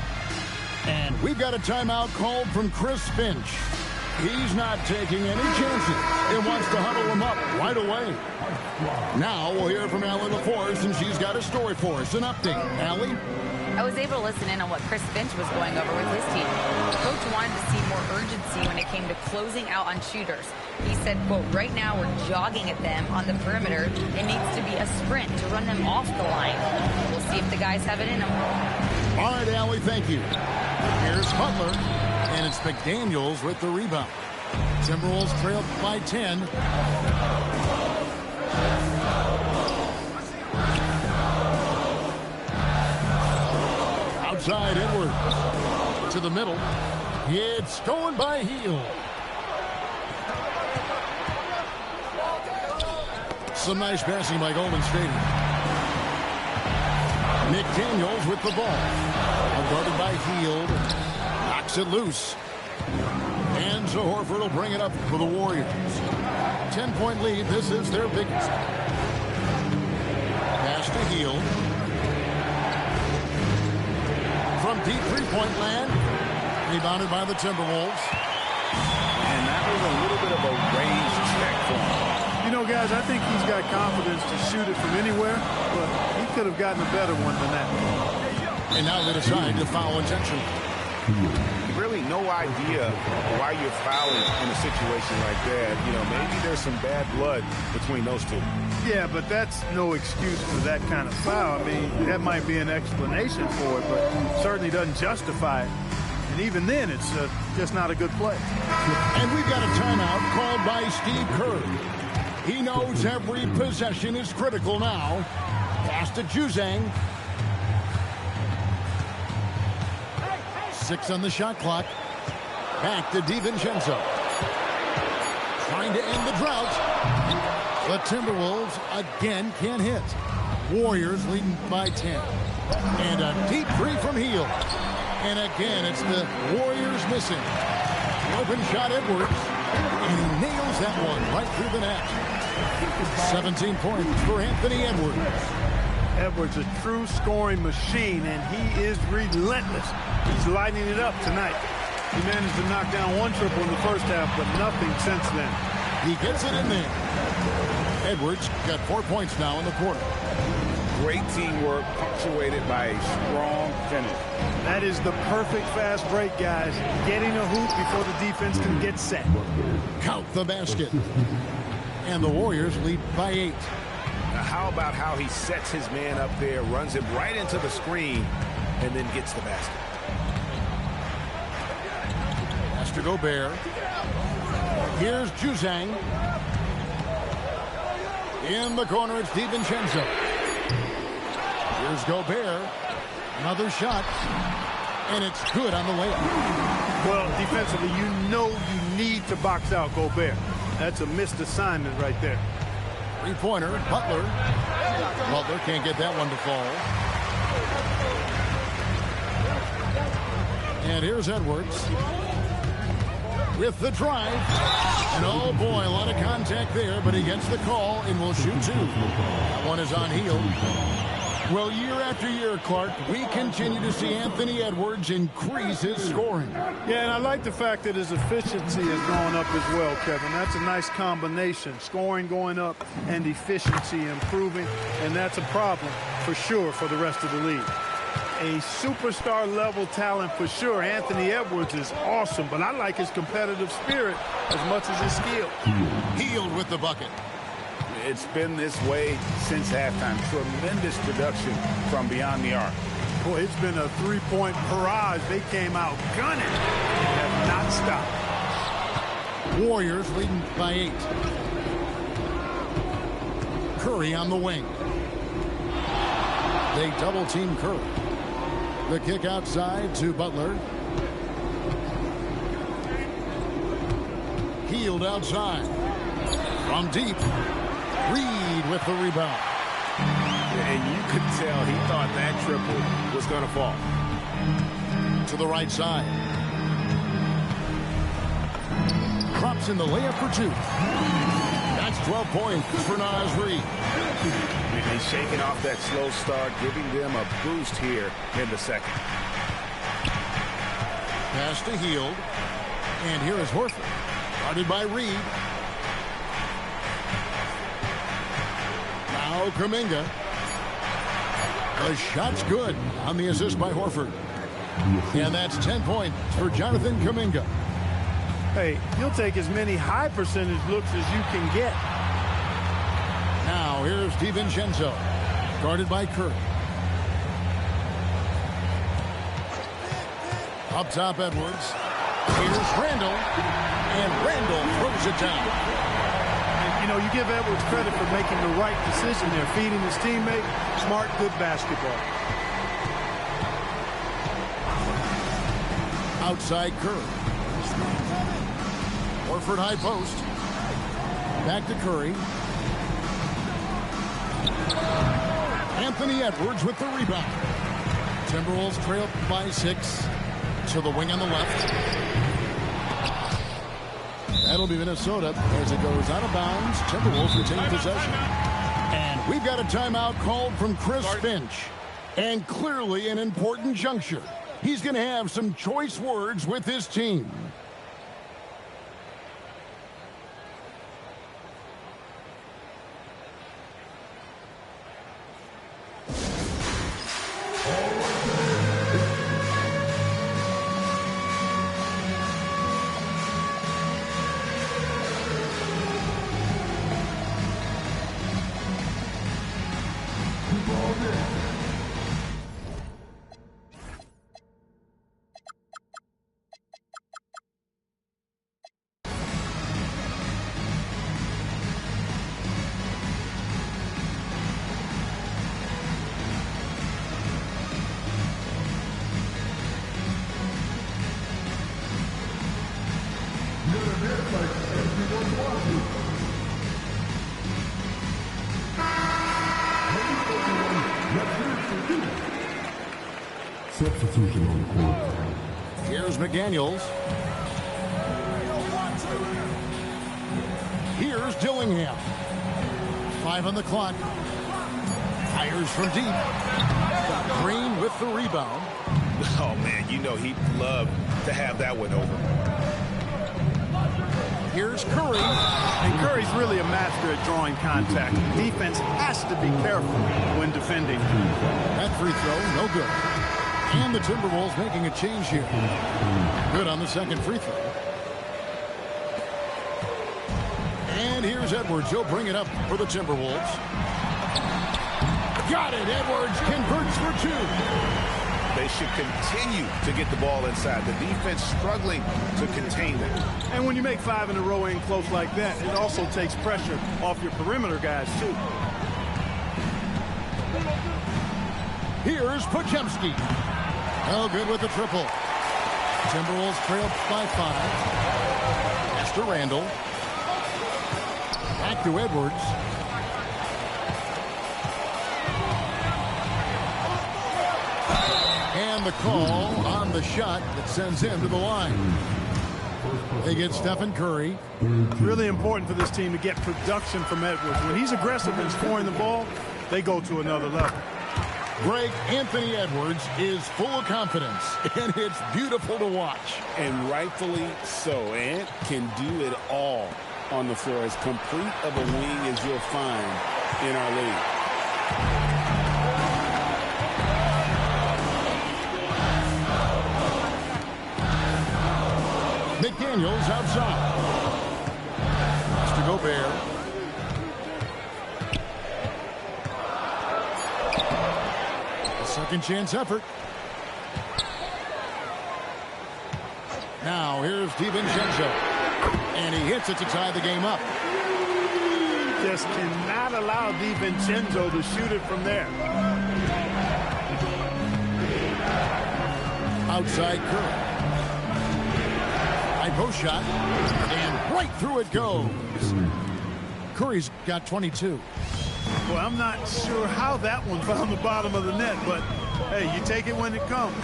And we've got a timeout called from Chris Finch. He's not taking any chances and wants to huddle them up right away. Now we'll hear from Allie LaForce, and she's got a story for us, an update. Allie? I was able to listen in on what Chris Finch was going over with his team. Coach wanted to see more urgency when it came to closing out on shooters. He said, quote, right now we're jogging at them on the perimeter. It needs to be a sprint to run them off the line. We'll see if the guys have it in them. All right, Allie, thank you. Here's Butler, and it's McDaniels with the rebound. Timberwolves trailed by 10. Outside Edwards to the middle. It's going by Hield. Some nice passing by Golden State. McDaniels with the ball. Guarded by Hield. Knocks it loose. And so Horford will bring it up for the Warriors. 10-point lead. This is their biggest. Pass to Hield. From deep three-point land. Rebounded by the Timberwolves. And that was a little bit of a range check for him. You know, guys, I think he's got confidence to shoot it from anywhere, but he could have gotten a better one than that. And now they decide to foul intentionally. Really no idea why you're fouling in a situation like that. You know, maybe there's some bad blood between those two. Yeah, but that's no excuse for that kind of foul. I mean, that might be an explanation for it, but certainly doesn't justify it. And even then, it's just not a good play. And we've got a timeout called by Steve Kerr. He knows every possession is critical now. Pass to Juzang. 6 on the shot clock. Back to DiVincenzo. Trying to end the drought. The Timberwolves again can't hit. Warriors leading by 10. And a deep three from Hield. And again, it's the Warriors missing. Open shot Edwards. And he nails that one right through the net. 17 points for Anthony Edwards. Edwards, a true scoring machine, and he is relentless. He's lighting it up tonight. He managed to knock down one triple in the first half, but nothing since then. He gets it in there. Edwards got 4 points now in the quarter. Great teamwork punctuated by a strong finish. That is the perfect fast break, guys. Getting a hoop before the defense can get set. Count the basket. And the Warriors lead by 8. Now, how about how he sets his man up there, runs him right into the screen, and then gets the basket. Has to Gobert. Here's Juzang. In the corner, it's DiVincenzo. Here's Gobert. Another shot. And it's good on the layup. Well, defensively, you know you need to box out Gobert. That's a missed assignment right there. Three-pointer, Butler. Butler can't get that one to fall. And here's Edwards with the drive. And oh boy, a lot of contact there, but he gets the call and will shoot 2. That one is on Hield. Well, year after year, Clark, we continue to see Anthony Edwards increase his scoring. Yeah, and I like the fact that his efficiency has gone up as well, Kevin. That's a nice combination. Scoring going up and efficiency improving, and that's a problem for sure for the rest of the league. A superstar level talent for sure. Anthony Edwards is awesome, but I like his competitive spirit as much as his skill. Healed with the bucket. It's been this way since halftime. Tremendous production from beyond the arc. Boy, it's been a three-point barrage. They came out gunning and have not stopped. Warriors leading by 8. Curry on the wing. They double-team Curry. The kick outside to Butler. Healed outside. From deep. Reed with the rebound. And you could tell he thought that triple was going to fall. To the right side. Drops in the layup for 2. That's 12 points for Naz Reid. And he's shaking off that slow start, giving them a boost here in the second. Pass to Hield. And here is Horford. Guarded by Reed. Now Kuminga. The shot's good on the assist by Horford. And that's 10 points for Jonathan Kuminga. Hey, he'll take as many high percentage looks as you can get. Now here's DiVincenzo. Guarded by Curry. Up top Edwards. Here's Randall. And Randall throws it down. You know, you give Edwards credit for making the right decision there, feeding his teammate. Smart, good basketball. Outside Curry. Horford high post. Back to Curry. Anthony Edwards with the rebound. Timberwolves trail by 6. To the wing on the left. That'll be Minnesota as it goes out of bounds. Timberwolves retain possession. And we've got a timeout called from Chris Finch. And clearly an important juncture. He's going to have some choice words with his team. Substitution on the court. Here's McDaniels. Here's Dillingham. 5 on the clock. Fires from deep. Green with the rebound. Oh, man, you know he'd love to have that one over. Here's Curry. And Curry's really a master at drawing contact. Defense has to be careful when defending. That free throw, no good. And the Timberwolves making a change here. Good on the second free throw. And here's Edwards. He'll bring it up for the Timberwolves. Got it. Edwards converts for 2. They should continue to get the ball inside. The defense struggling to contain them. And when you make 5 in a row in close like that, it also takes pressure off your perimeter guys, too. Here's Podziemski. Oh, good with the triple. Timberwolves trail by 5. Pass to Randall. Back to Edwards. And the call on the shot that sends him to the line. They get Stephen Curry. Really important for this team to get production from Edwards. When he's aggressive in scoring the ball, they go to another level. Greg, Anthony Edwards is full of confidence, and it's beautiful to watch. And rightfully so. Ant can do it all on the floor. As complete of a wing as you'll find in our league. McDaniels outside. Pass to Gobert. A second chance effort. Now here's DiVincenzo. And he hits it to tie the game up. Just cannot allow DiVincenzo to shoot it from there. Outside Curry. High post shot. And right through it goes. Curry's got 22. Well, I'm not sure how that one found the bottom of the net, but hey, you take it when it comes.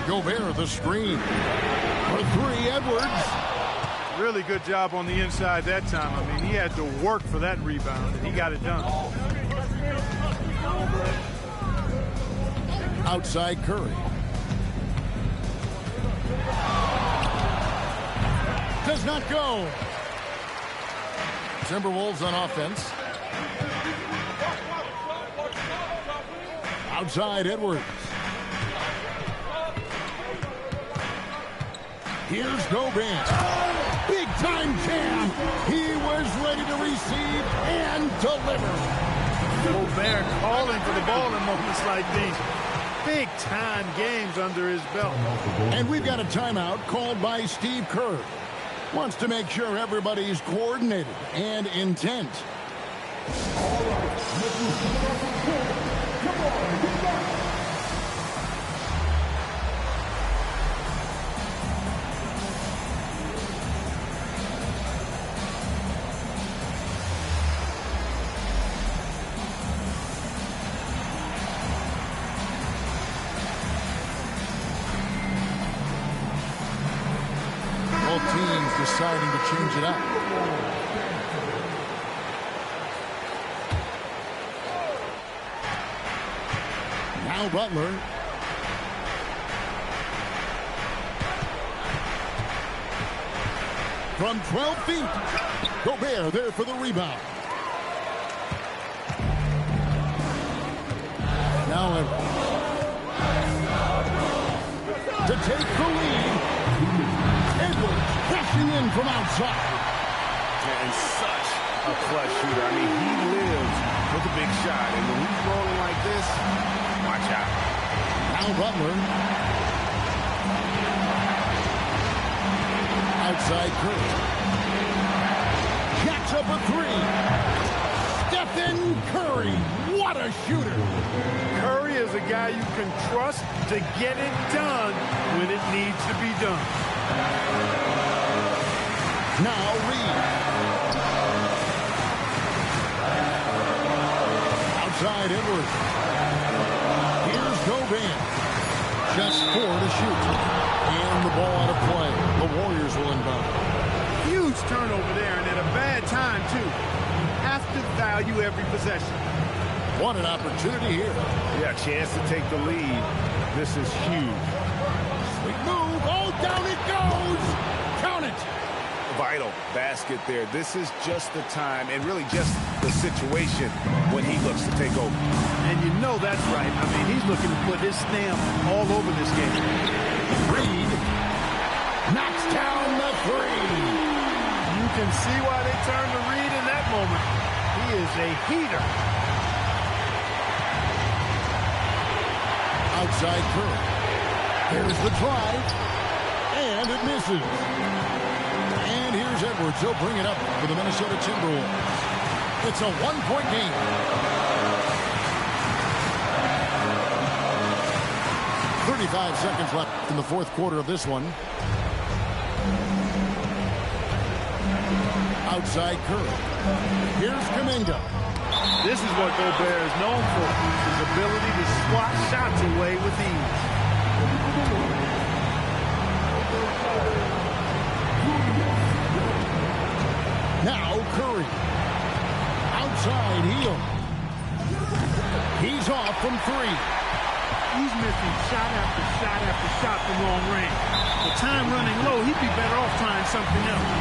Gobert the screen. For three, Edwards. Really good job on the inside that time. I mean, he had to work for that rebound, and he got it done. Outside Curry. Does not go. Timberwolves on offense. Outside Edwards. Here's Gobert. Big time jam. He was ready to receive and deliver. Gobert calling for the ball in moments like these. Big time games under his belt. And we've got a timeout called by Steve Kerr. Wants to make sure everybody's coordinated and intent. Teams deciding to change it up. Now Butler. From 12 feet. Gobert there for the rebound. Now Edwards. To take the lead. Edwards crashing in from outside. And such a clutch shooter. I mean, he lives for the big shot. And when he's rolling like this, watch out. Now Butler. Outside Curry. Jacks up a three. Stephen Curry. What a shooter. Curry is a guy you can trust to get it done when it needs to be done. Now Reed. Outside Edwards. Here's Gobert. Just 4 to shoot. And the ball out of play. The Warriors will inbound. Huge turnover there, and at a bad time, too. Have to value every possession. What an opportunity here. Yeah, chance to take the lead. This is huge. Sweet move. Oh, down it goes. Count it. Vital basket there. This is just the time and really just the situation when he looks to take over. And you know that's right. I mean, he's looking to put his stamp all over this game. Reed knocks down the three. You can see why they turned to Reed in that moment. He is a heater. Outside Curry. There's the drive. And it misses. And here's Edwards. He'll bring it up for the Minnesota Timberwolves. It's a one-point game. .35 seconds left in the fourth quarter of this one. Outside Curry. Here's Kuminga. This is what Gobert is known for. His ability to swat shots away with ease. Now Curry. Outside heel. He's off from three. He's missing shot after shot after shot from long range. With time running low, he'd be better off trying something else.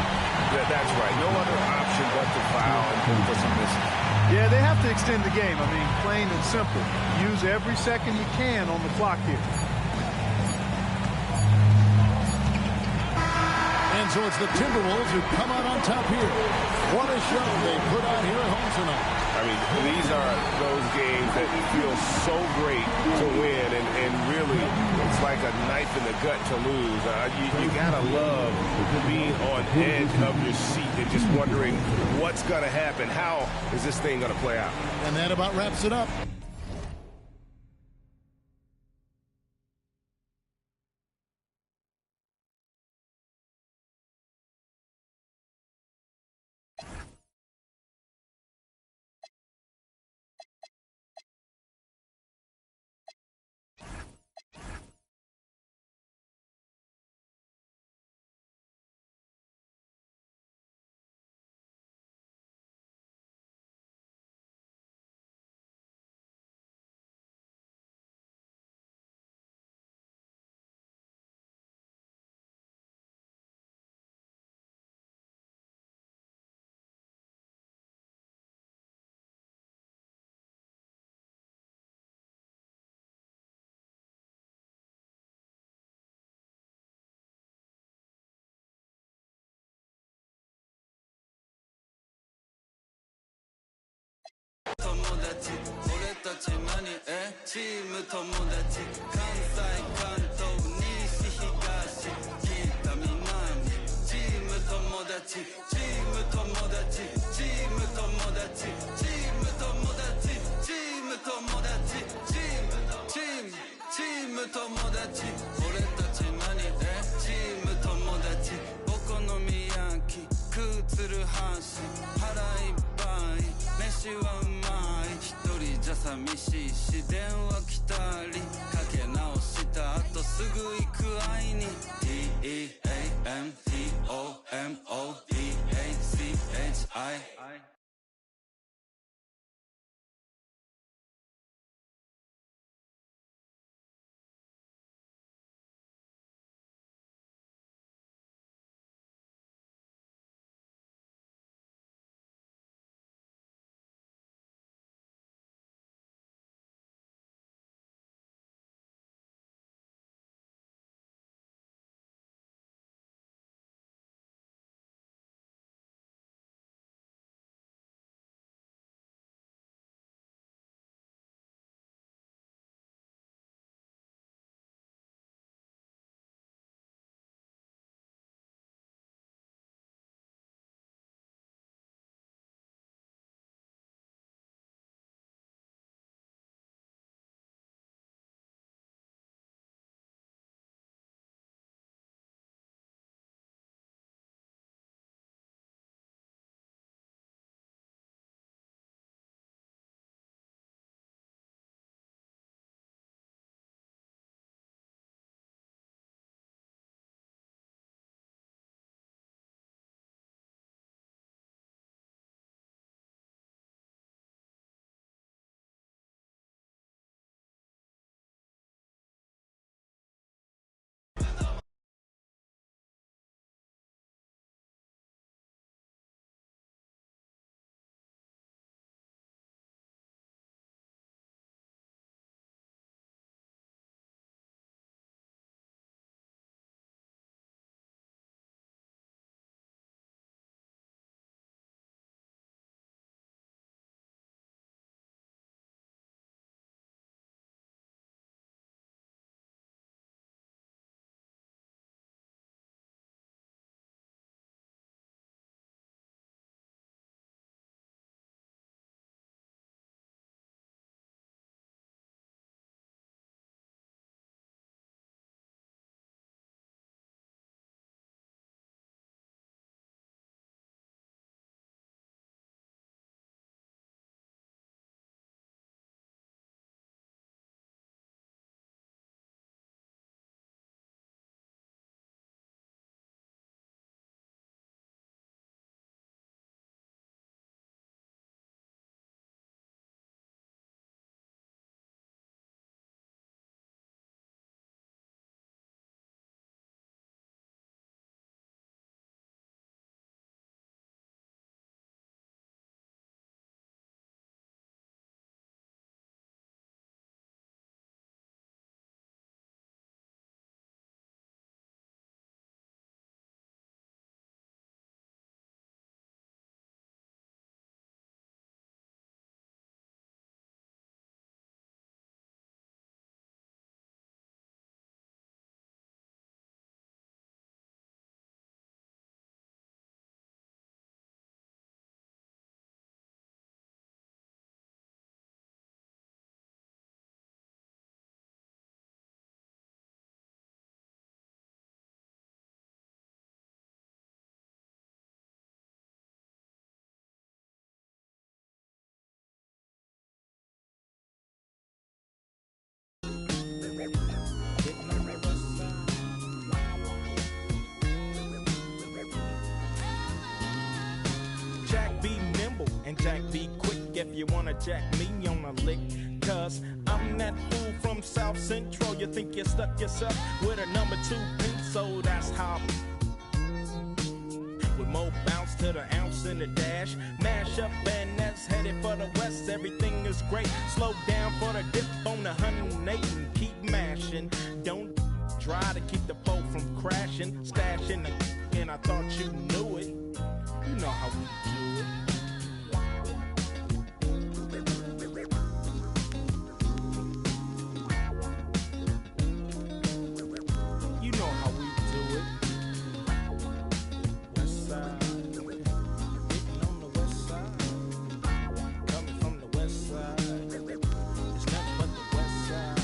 Yeah, that's right. No other option but to foul and hope for some misses. Yeah, they have to extend the game. I mean, plain and simple. Use every second you can on the clock here. And so it's the Timberwolves who come out on top here. What a show they put on here at home tonight. I mean, these are those games that feel so great to win, and really, it's like a knife in the gut to lose. You gotta love being on edge of your seat and just wondering what's gonna happen. How is this thing gonna play out? And that about wraps it up. And Jack, be quick if you wanna jack me on a lick. Cause I'm that fool from South Central. You think you stuck yourself with a number 2 pink, so that's how. With more bounce to the ounce in the dash. Mash up and that's headed for the west. Everything is great. Slow down for the dip on the 108 and keep mashing. Don't try to keep the boat from crashing. Stashing the and I thought you knew it. You know how we do it. You know how we do it. West side, hitting on the west side, coming from the west side. It's nothing but the west side.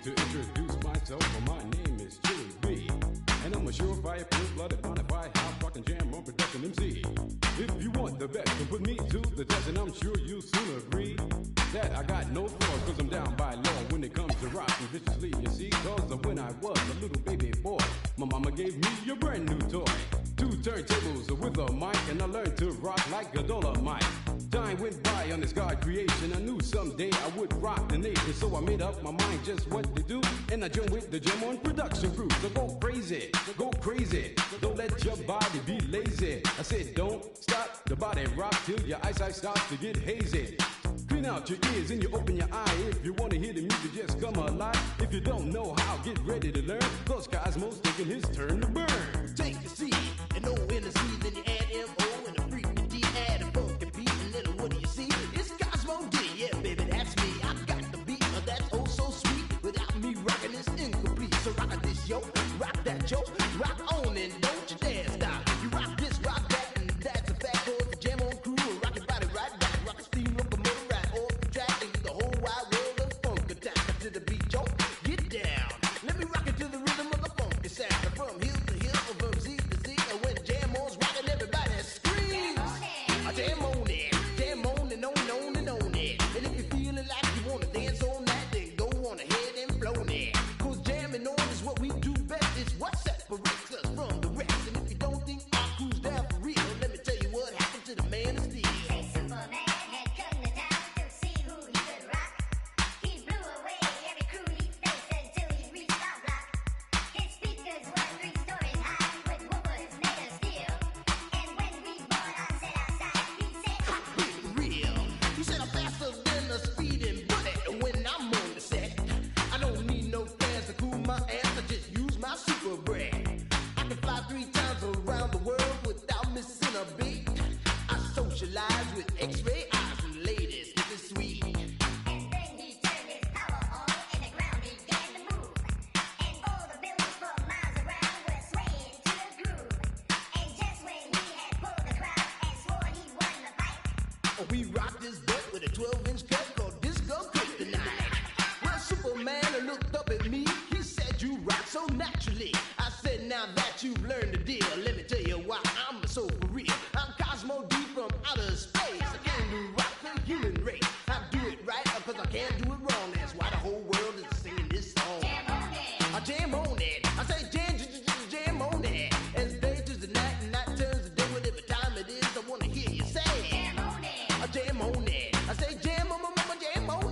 To introduce myself, my name is Chili B, and I'm a surefire, full-blooded, bonafide, house rockin' jam on production MC. If you want the best, then put me to the test, and I'm sure you'll soon agree that I got no flaws, cause I'm down by law when it comes to rockin' viciously, you see, cause when I was a little baby boy, my mama gave me a brand new toy. 2 turntables with a mic, and I learned to rock like a Dolomite. Time went by on this God creation. I knew someday I would rock the nation, so I made up my mind just what to do, and I joined with the Jam on production crew. So go crazy, don't let your body be lazy. I said don't stop the body rock till your eyesight starts to get hazy. Clean out your ears and you open your eye. If you wanna hear the music, just come alive. If you don't know how, get ready to learn, cause Cosmo's taking his turn to burn. Take a seed, and O in the seed, then you add M-O, and a freaking D, add a funky beat, and then what do you see? It's Cosmo D, yeah baby, that's me. I got the beat, that's oh so sweet. Without me rocking this incomplete. So rock this yo, rock that yo, rock on and don't you dare stop. You rock this around the world without missing a beat. I socialize with X-ray eyes and ladies. This is sweet. And then he turned his power on and the ground began to move. And all the buildings for miles around were swaying to the groove. And just when he had pulled the crowd and swore he won the fight, we rocked this boat with a 12-inch cut called Disco Kryptonite. Well, Superman looked up at me. He said, "You rock so naturally." I said, "Now that you've learned the deal, let me tell you why I'm so for real. I'm Cosmo D from outer space. I came to rock the human race. I do it right because I can't do it wrong. That's why the whole world is singing this song. Jam on it. I jam on it. I say jam on it. As day turns to night and night turns to day, whatever time it is, I want to hear you say jam on it. I jam on it. I say jam on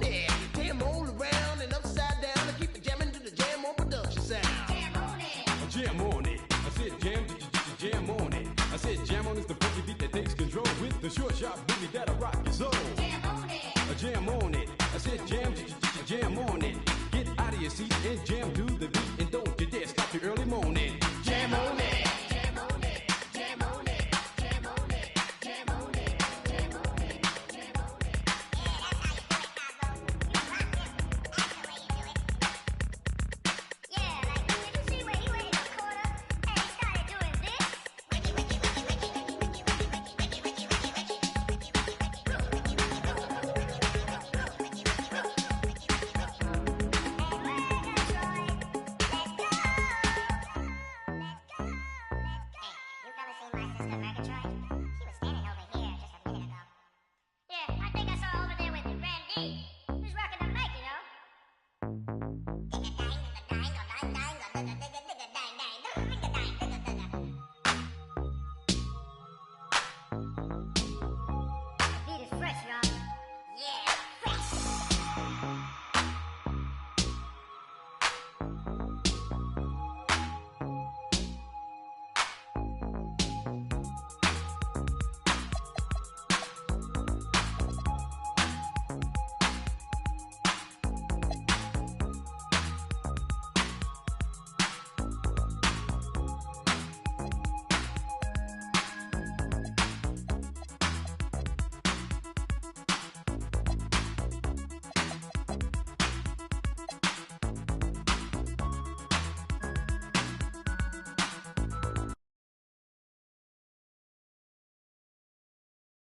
it. Jam all around and upside down. I keep it jamming to the jam on production sound. Jam on it. Jam on it. I said jam on it. I said jam on is the funky beat that takes control with the short sharp boogie that'll rock your soul. Jam on it. Jam on it. I said jam on it. Get out of your seat and jam to the beat and don't you dare stop your early morning. Jam on it. Jam on it. Jam on it. Jam on it. Jam on it. Jam on it. Jam on it. Yeah, like, did you see where he went in the corner and he started doing this? Yeah, I think I saw over there with Randy. Who's rocking the mic, you know?